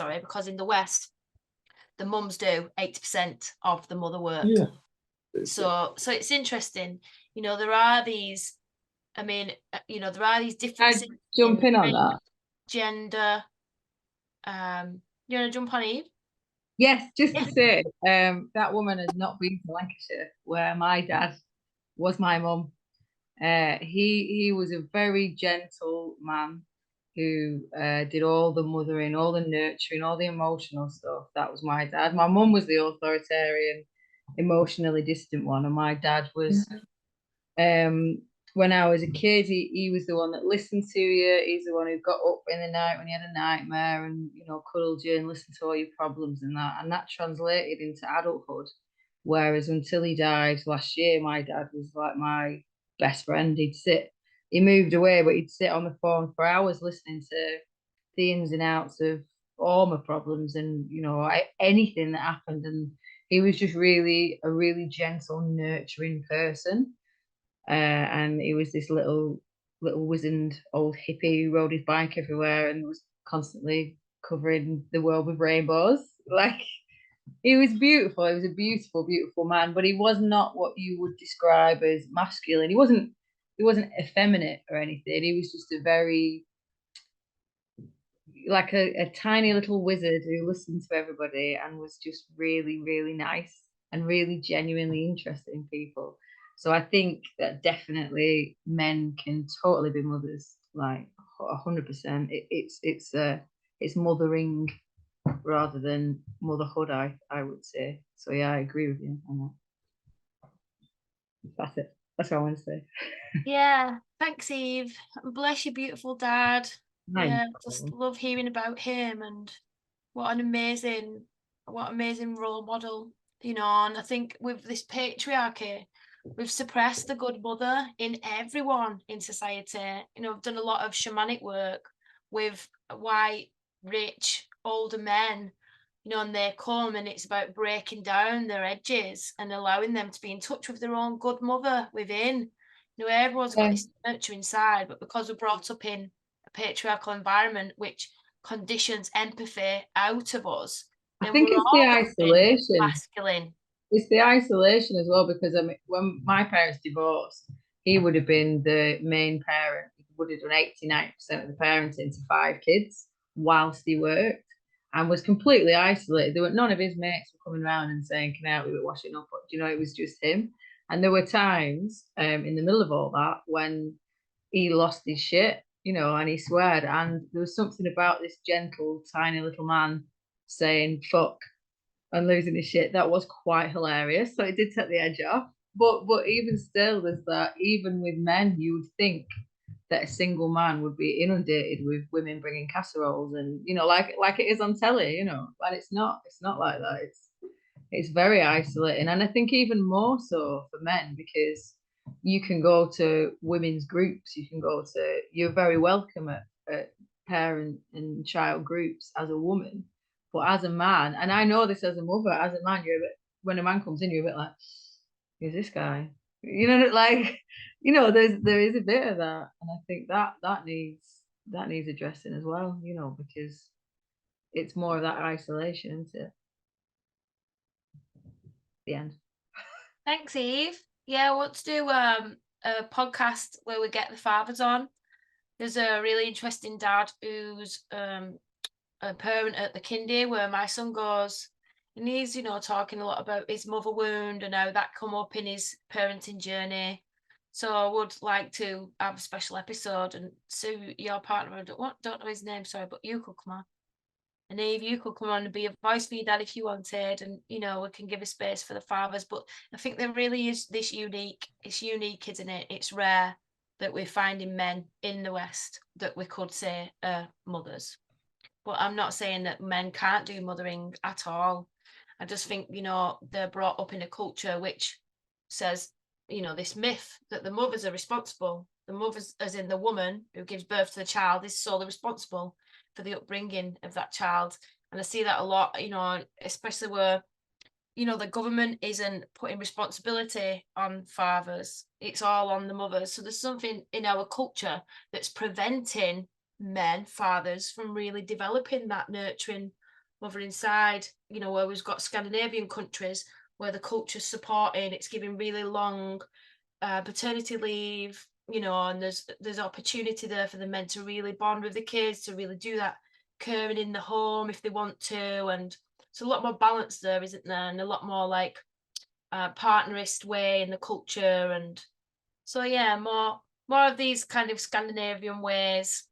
the mums do 80% of the mother work. Yeah. So it's interesting. You know, there are these, I mean, you know, there are these differences. Jump in on that. Gender. You want to jump on, Eve? Yes, just to say, that woman has not been to Lancashire, where my dad was my mum. He was a very gentle man who did all the mothering, all the nurturing, all the emotional stuff. That was my dad. My mum was the authoritarian, emotionally distant one, and my dad was, when I was a kid, he was the one that listened to you. He's the one who got up in the night when you had a nightmare and, you know, cuddled you and listened to all your problems and that translated into adulthood. Whereas until he died last year, my dad was like my best friend. He moved away, but he'd sit on the phone for hours listening to the ins and outs of all my problems and, you know, anything that happened. And he was just really a really gentle, nurturing person. And he was this little wizened old hippie who rode his bike everywhere and was constantly covering the world with rainbows. Like, he was beautiful. He was a beautiful, beautiful man, but he was not what you would describe as masculine. He wasn't effeminate or anything. He was just a very, like a tiny little wizard who listened to everybody and was just really, really nice and really genuinely interested in people. So I think that definitely men can totally be mothers, like 100%. It's mothering rather than motherhood, I would say. So yeah, I agree with you on that. That's it. That's what I want to say. Yeah, thanks, Eve. Bless your beautiful dad. Thank Yeah, you. just love hearing about him, and what an amazing role model, you know. And I think with this patriarchy, we've suppressed the good mother in everyone in society. You know, I've done a lot of shamanic work with white, rich, older men, you know, and they come and it's about breaking down their edges and allowing them to be in touch with their own good mother within. You know, everyone's got this nurturing side, but because we're brought up in a patriarchal environment which conditions empathy out of us, I think it's the isolation. Masculine. It's the isolation as well, because I mean, when my parents divorced, he would have been the main parent. He would have done 89% of the parenting to 5 kids whilst he worked, and was completely isolated. There were none of his mates were coming around and saying, "Can I help you with washing up?" But, you know, it was just him. And there were times in the middle of all that when he lost his shit, you know, and he sweared. And there was something about this gentle, tiny little man saying "fuck" and losing his shit that was quite hilarious. So it did take the edge off. But even still, there's that. Even with men, you would think that a single man would be inundated with women bringing casseroles, and, you know, like it is on telly, you know. But it's not. It's not like that. It's very isolating, and I think even more so for men, because you can go to women's groups, you're very welcome at parent and child groups as a woman, but as a man, and I know this as a mother, as a man, when a man comes in, you're a bit like, who's this guy? You know, like, you know, there is a bit of that, and I think that needs addressing as well, you know, because it's more of that isolation, isn't it? The end. Thanks, Eve. Yeah, let's do a podcast where we get the fathers on. There's a really interesting dad who's a parent at the kindy where my son goes, and he's, you know, talking a lot about his mother wound and how that come up in his parenting journey. So I would like to have a special episode, and Sue, your partner, I don't know his name, sorry, but you could come on. And Eve, you could come on and be a voice for your dad if you wanted, and, you know, we can give a space for the fathers. But I think there really is this unique, isn't it? It's rare that we're finding men in the West that we could say are mothers. But I'm not saying that men can't do mothering at all. I just think, you know, they're brought up in a culture which says, you know, this myth that the mothers are responsible. The mothers, as in the woman who gives birth to the child, is solely responsible for the upbringing of that child. And I see that a lot, you know, especially where, you know, the government isn't putting responsibility on fathers. It's all on the mothers. So there's something in our culture that's preventing men, fathers, from really developing that nurturing mothering side, you know, where we've got Scandinavian countries where the culture's supporting, it's giving really long paternity leave, you know, and there's opportunity there for the men to really bond with the kids, to really do that caring in the home if they want to. And it's a lot more balance there, isn't there? And a lot more like partnerist way in the culture. And so yeah, more of these kind of Scandinavian ways,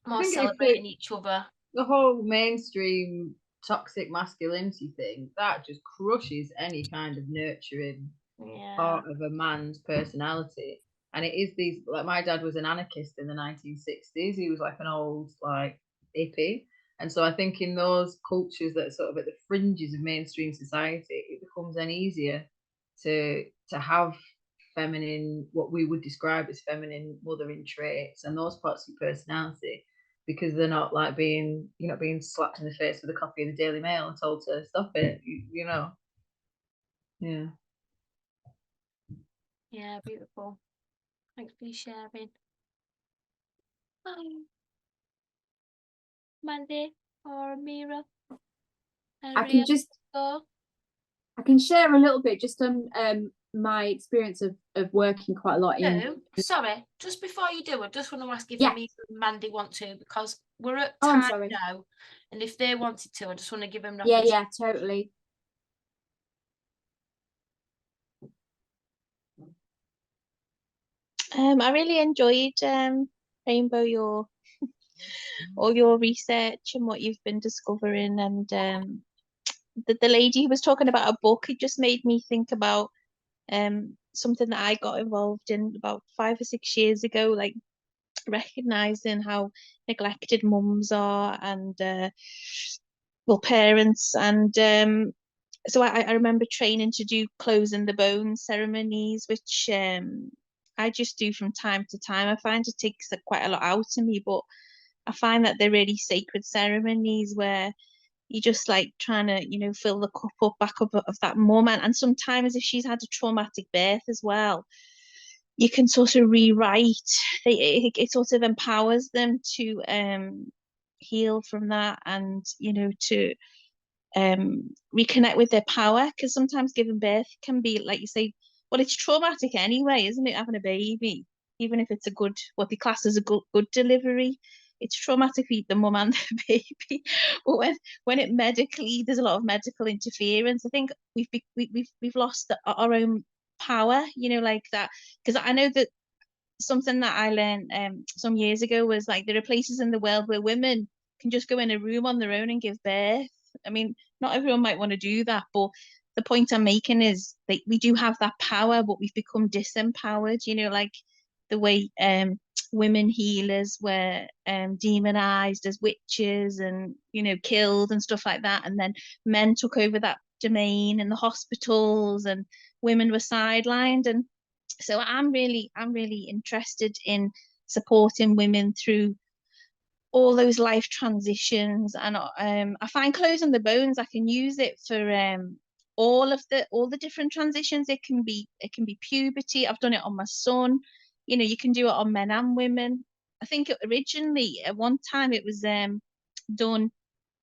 more celebrating each other. The whole mainstream toxic masculinity thing, that just crushes any kind of nurturing part of a man's personality. And it is these, like, my dad was an anarchist in the 1960s. He was like an old, like, hippie. And so I think in those cultures that are sort of at the fringes of mainstream society, it becomes then easier to have feminine, what we would describe as feminine mothering traits and those parts of your personality, because they're not like being slapped in the face with a copy of the Daily Mail and told to stop it, you know. Yeah. Yeah, beautiful. Thanks for sharing. Hi, Mandy or Mira. I can share a little bit just on my experience of working quite a lot in. Sorry, just before you do, I just want to ask if Mira and Mandy want to, because we're at time now, and if they wanted to, I just want to give them an opportunity. Yeah, totally. I really enjoyed Rainbow, your all your research and what you've been discovering. And the lady who was talking about a book, it just made me think about something that I got involved in about 5 or 6 years ago, like recognizing how neglected mums are and parents. And so I remember training to do closing the bones ceremonies, which I just do from time to time. I find it takes quite a lot out of me, but I find that they're really sacred ceremonies where you just like trying to, fill the cup up back up of that moment. And sometimes if she's had a traumatic birth as well, you can sort of rewrite. It sort of empowers them to heal from that, and to reconnect with their power, because sometimes giving birth can be, like you say, well, it's traumatic anyway, isn't it? Having a baby, even if it's a good, what they class as a good delivery, it's traumatic for the mum and the baby. But when it medically, there's a lot of medical interference. I think we've lost our own power, like that. Because I know that something that I learned some years ago was like there are places in the world where women can just go in a room on their own and give birth. I mean, not everyone might want to do that, but the point I'm making is that we do have that power, but we've become disempowered, like the way women healers were demonized as witches and, killed and stuff like that. And then men took over that domain in the hospitals and women were sidelined. And so I'm really interested in supporting women through all those life transitions. And I find closing the bones, I can use it for all the different transitions. It can be puberty. I've done it on my son. You can do it on men and women. I think originally at one time it was done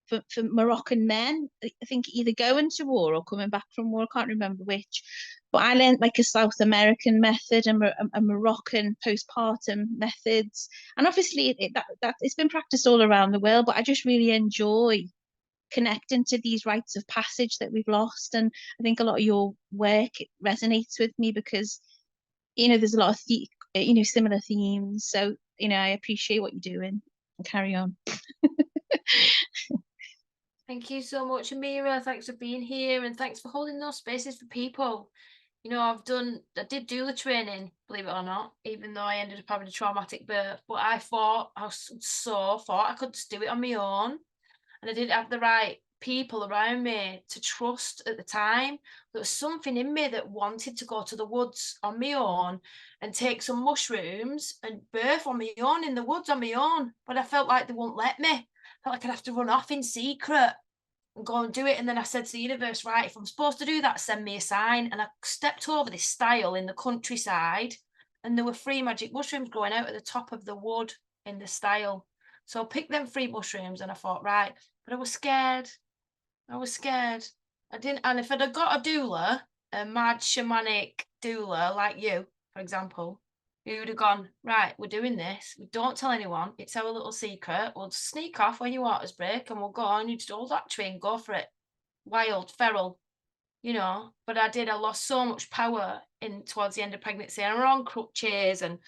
for Moroccan men, I think either going to war or coming back from war, I can't remember which, but I learned like a South American method and a Moroccan postpartum methods, and obviously that it's been practiced all around the world, but I just really enjoy connecting to these rites of passage that we've lost. And I think a lot of your work resonates with me because there's a lot of similar themes, so I appreciate what you're doing, and carry on. Thank you so much, Amira. Thanks for being here, and thanks for holding those spaces for people. I did do the training, believe it or not, even though I ended up having a traumatic birth. But I thought I could just do it on my own, and I didn't have the right people around me to trust at the time. There was something in me that wanted to go to the woods on my own and take some mushrooms and birth on my own in the woods on my own. But I felt like they wouldn't let me. I felt like I'd have to run off in secret and go and do it. And then I said to the universe, right, if I'm supposed to do that, send me a sign. And I stepped over this stile in the countryside, and there were 3 magic mushrooms growing out at the top of the wood in the stile. So I picked them 3 mushrooms, and I thought, right, but I was scared. I didn't, and if I'd have got a doula, a mad shamanic doula like you, for example, who would have gone, right, we're doing this, we don't tell anyone, it's our little secret, we'll sneak off when your waters break and we'll go on, you just hold that tree and go for it. Wild, feral, but I lost so much power towards the end of pregnancy, and I was on crutches and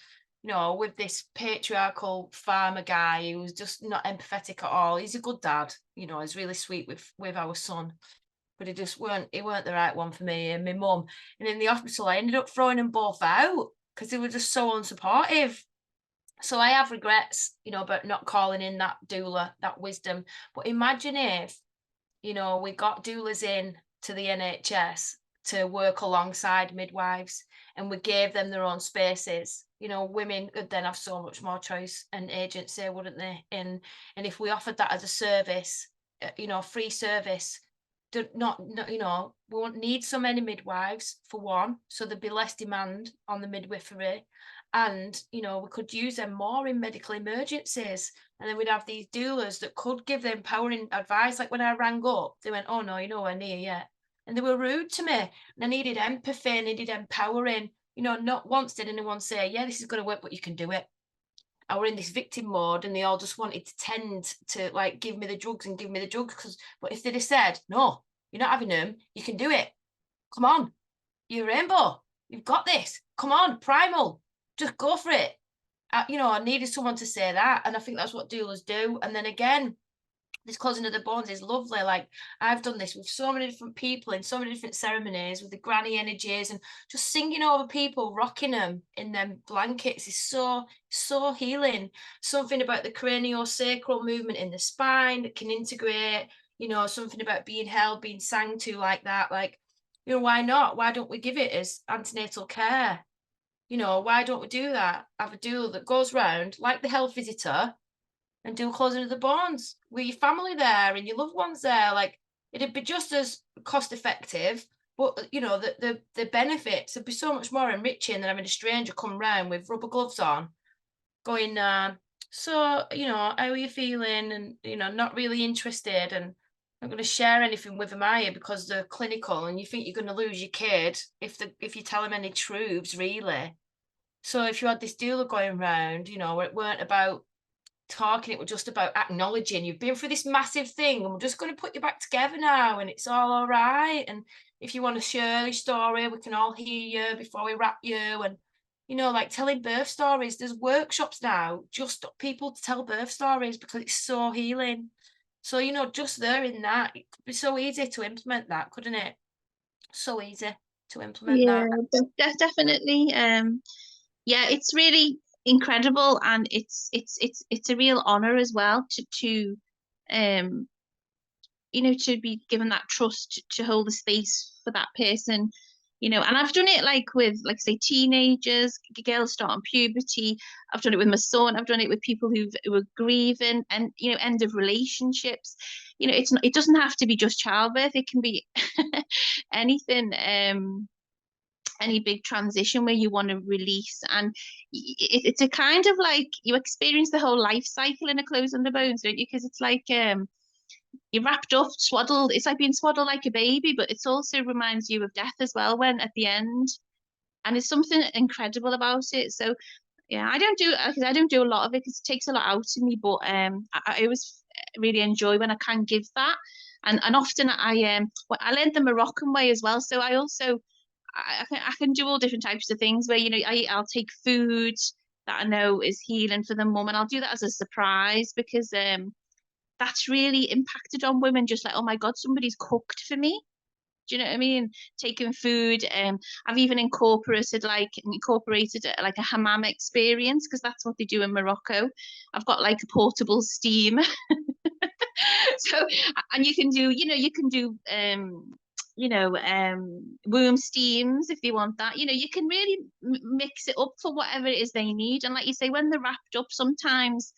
with this patriarchal farmer guy who was just not empathetic at all. He's a good dad, he's really sweet with our son, but he weren't the right one for me and my mum. And in the hospital, I ended up throwing them both out because they were just so unsupportive. So I have regrets, about not calling in that doula, that wisdom. But imagine if, we got doulas in to the NHS to work alongside midwives, and we gave them their own spaces. Women could then have so much more choice and agency, wouldn't they? And if we offered that as a service, free service, we won't need so many midwives for one, so there'd be less demand on the midwifery, and we could use them more in medical emergencies, and then we'd have these doulas that could give them empowering advice. Like when I rang up, they went, oh no, you're nowhere near yet, and they were rude to me, and I needed empathy, I needed empowering. Not once did anyone say, yeah, this is going to work, but you can do it. I were in this victim mode, and they all just wanted to tend to like give me the drugs. But if they'd have said, no, you're not having them, you can do it, come on, you're a rainbow, you've got this, come on, primal, just go for it, you know, I needed someone to say that, and I think that's what doulas do. And then again, this closing of the bones is lovely. Like, I've done this with so many different people in so many different ceremonies with the granny energies, and just singing over people, rocking them in them blankets is so healing. Something about the craniosacral movement in the spine that can integrate, you know, something about being held, being sang to like that. Like, you know, why not? Why don't we give it as antenatal care? You know, why don't we do that? Have a doula that goes round like the health visitor and do a closing of the bones with your family there and your loved ones there. Like, it'd be just as cost effective, but you know, the benefits would be so much more enriching than having a stranger come round with rubber gloves on, going, so, you know, how are you feeling? And, you know, not really interested, and not going to share anything with them, are you? Because they're clinical, and you think you're going to lose your kid if you tell them any truths, really. So if you had this doula going round, you know, where it weren't about talking, it was just about acknowledging you've been through this massive thing, and we're just going to put you back together now, and it's all right. And if you want to share your story, we can all hear you before we wrap you. And, you know, like telling birth stories, there's workshops now, just people to tell birth stories, because it's so healing. So, you know, just there in that, it could be so easy to implement that, couldn't it? So easy to implement Yeah, that. definitely. Yeah, it's really incredible, and it's a real honor as well to um you know, to be given that trust to hold the space for that person, you know. And I've done it like with, like, say, teenagers, girls starting puberty. I've done it with my son. I've done it with people who are grieving, and, you know, end of relationships. You know, it doesn't have to be just childbirth. It can be anything. Any big transition where you want to release, and it's a kind of like you experience the whole life cycle in a close under bones, don't you? Because it's like you're wrapped up, swaddled. It's like being swaddled like a baby, but it also reminds you of death as well when at the end, and it's something incredible about it. So yeah, I don't do a lot of it because it takes a lot out of me, but I always really enjoy when I can give that. And often well, I learned the Moroccan way as well, so I also I can do all different types of things where, you know, I'll take food that I know is healing for the mum, and I'll do that as a surprise, because that's really impacted on women, just like, oh my God, somebody's cooked for me. Do you know what I mean? Taking food. I've even incorporated like a hammam experience, because that's what they do in Morocco. I've got like a portable steam. So, and you can do, womb steams if they want that. You know, you can really mix it up for whatever it is they need. And like you say, when they're wrapped up, sometimes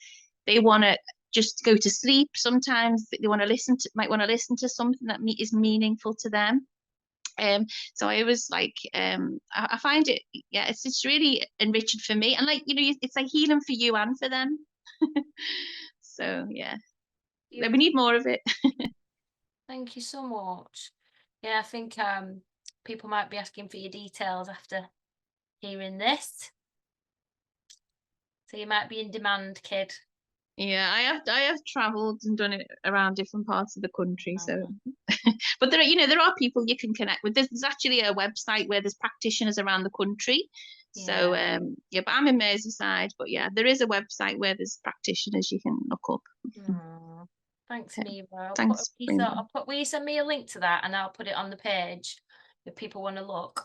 they want to just go to sleep. Sometimes they might want to listen to something that is meaningful to them. So I always like, I find it, yeah, it's really enriching for me, and like, you know, it's like healing for you and for them. So yeah, we need more of it. Thank you so much. Yeah, I think people might be asking for your details after hearing this. So you might be in demand, kid. Yeah, I have traveled and done it around different parts of the country. So, but there are people you can connect with. There's actually a website where there's practitioners around the country. So but I'm in Merseyside, but yeah, there is a website where there's practitioners you can look up. Thanks, Neva. Thanks. Will you send me a link to that, and I'll put it on the page if people want to look?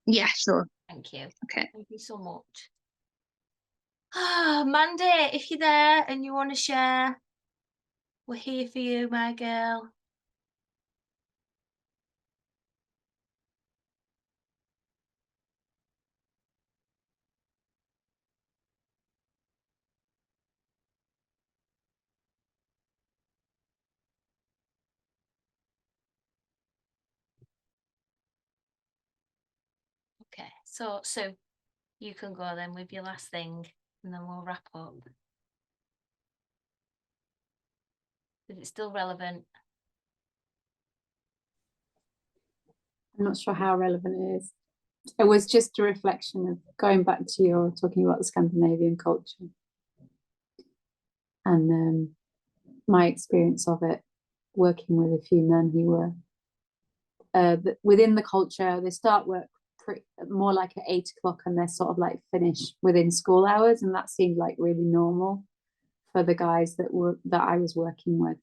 Yeah, sure. Thank you. Okay. Thank you so much. Mandy, if you're there and you want to share, we're here for you, my girl. Okay, so you can go then with your last thing, and then we'll wrap up. Is it still relevant? I'm not sure how relevant it is. It was just a reflection of going back to your talking about the Scandinavian culture and my experience of it, working with a few men who were within the culture. They start work more like at 8 o'clock, and they're sort of like finished within school hours, and that seemed like really normal for the guys that I was working with.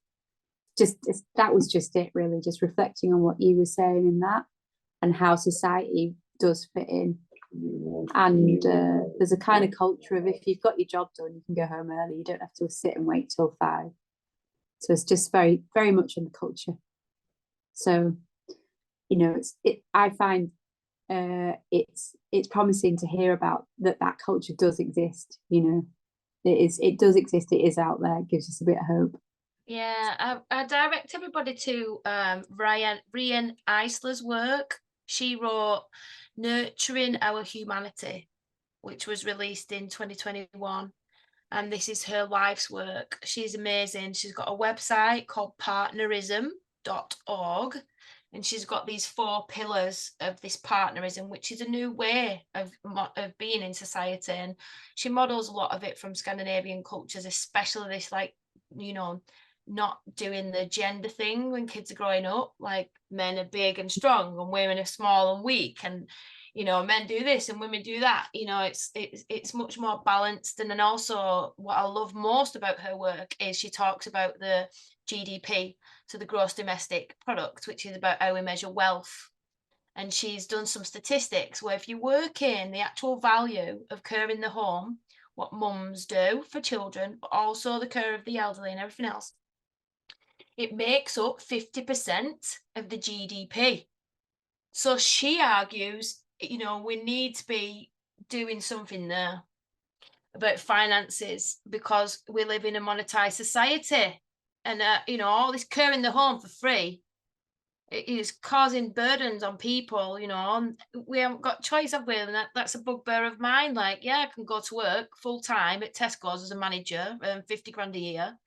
That was just it, really, just reflecting on what you were saying in that and how society does fit in. And there's a kind of culture of, if you've got your job done, you can go home early, you don't have to sit and wait till 5. So it's just very, very much in the culture. So, you know, I find it's promising to hear about that culture does exist. You know, it does exist, it is out there, it gives us a bit of hope. Yeah, I direct everybody to Rian Eisler's work. She wrote Nurturing Our Humanity, which was released in 2021. And this is her life's work. She's amazing. She's got a website called partnerism.org. And she's got these 4 pillars of this partnerism, which is a new way of being in society. And she models a lot of it from Scandinavian cultures, especially this, like, you know, not doing the gender thing when kids are growing up, like men are big and strong and women are small and weak, and, you know, men do this and women do that. You know, it's much more balanced. And then also what I love most about her work is she talks about the GDP, so the gross domestic product, which is about how we measure wealth. And she's done some statistics where if you work in the actual value of care in the home, what mums do for children, but also the care of the elderly and everything else, it makes up 50% of the GDP. So she argues, you know, we need to be doing something there about finances, because we live in a monetized society. And, you know, all this care in the home for free, it is causing burdens on people, you know, and we haven't got choice, have we? And that's a bugbear of mine. Like, yeah, I can go to work full time at Tesco's as a manager, 50 grand a year,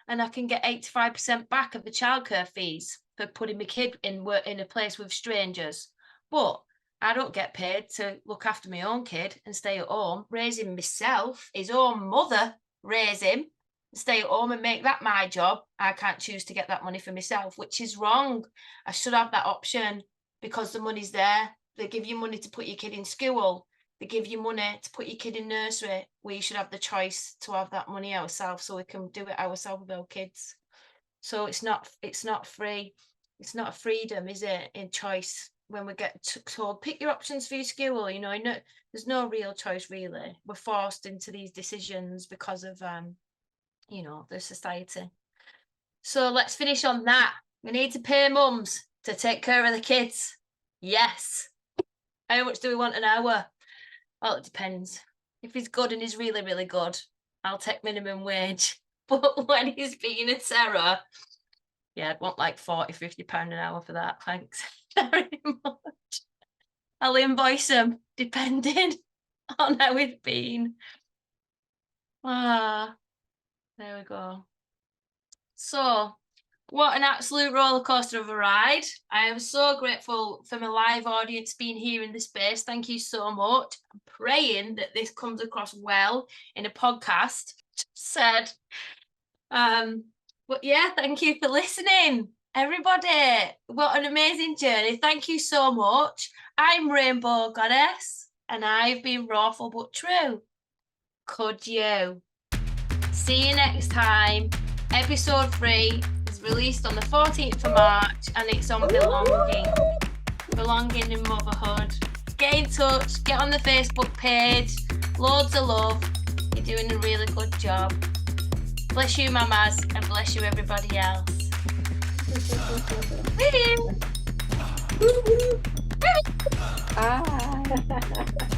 and I can get 85% back of the childcare fees for putting my kid in a place with strangers. But I don't get paid to look after my own kid and stay at home, raising myself, his own mother, raise him, stay at home and make that my job. I can't choose to get that money for myself, which is wrong. I should have that option, because the money's there. They give you money to put your kid in school. They give you money to put your kid in nursery. We should have the choice to have that money ourselves, so we can do it ourselves with our kids. So it's not free. It's not a freedom, is it, in choice, when we get told, pick your options for your school. You know, there's no real choice, really. We're forced into these decisions because of, you know, the society. So let's finish on that. We need to pay mums to take care of the kids. Yes. How much do we want an hour? Well, it depends. If he's good and he's really, really good, I'll take minimum wage. But when he's being a terror, yeah, I'd want like 40, 50 pound an hour for that. Thanks very much. I'll invoice him depending on how it's been. There we go. So, what an absolute roller coaster of a ride. I am so grateful for my live audience being here in the space. Thank you so much. I'm praying that this comes across well in a podcast. Said. But yeah, thank you for listening, everybody. What an amazing journey. Thank you so much. I'm Rainbow Goddess, and I've been Rawful But True. Could you? See you next time. Episode 3 is released on the 14th of March, and it's on belonging in motherhood. Get in touch, get on the Facebook page. Loads of love. You're doing a really good job. Bless you, mamas, and bless you, everybody else. Bye.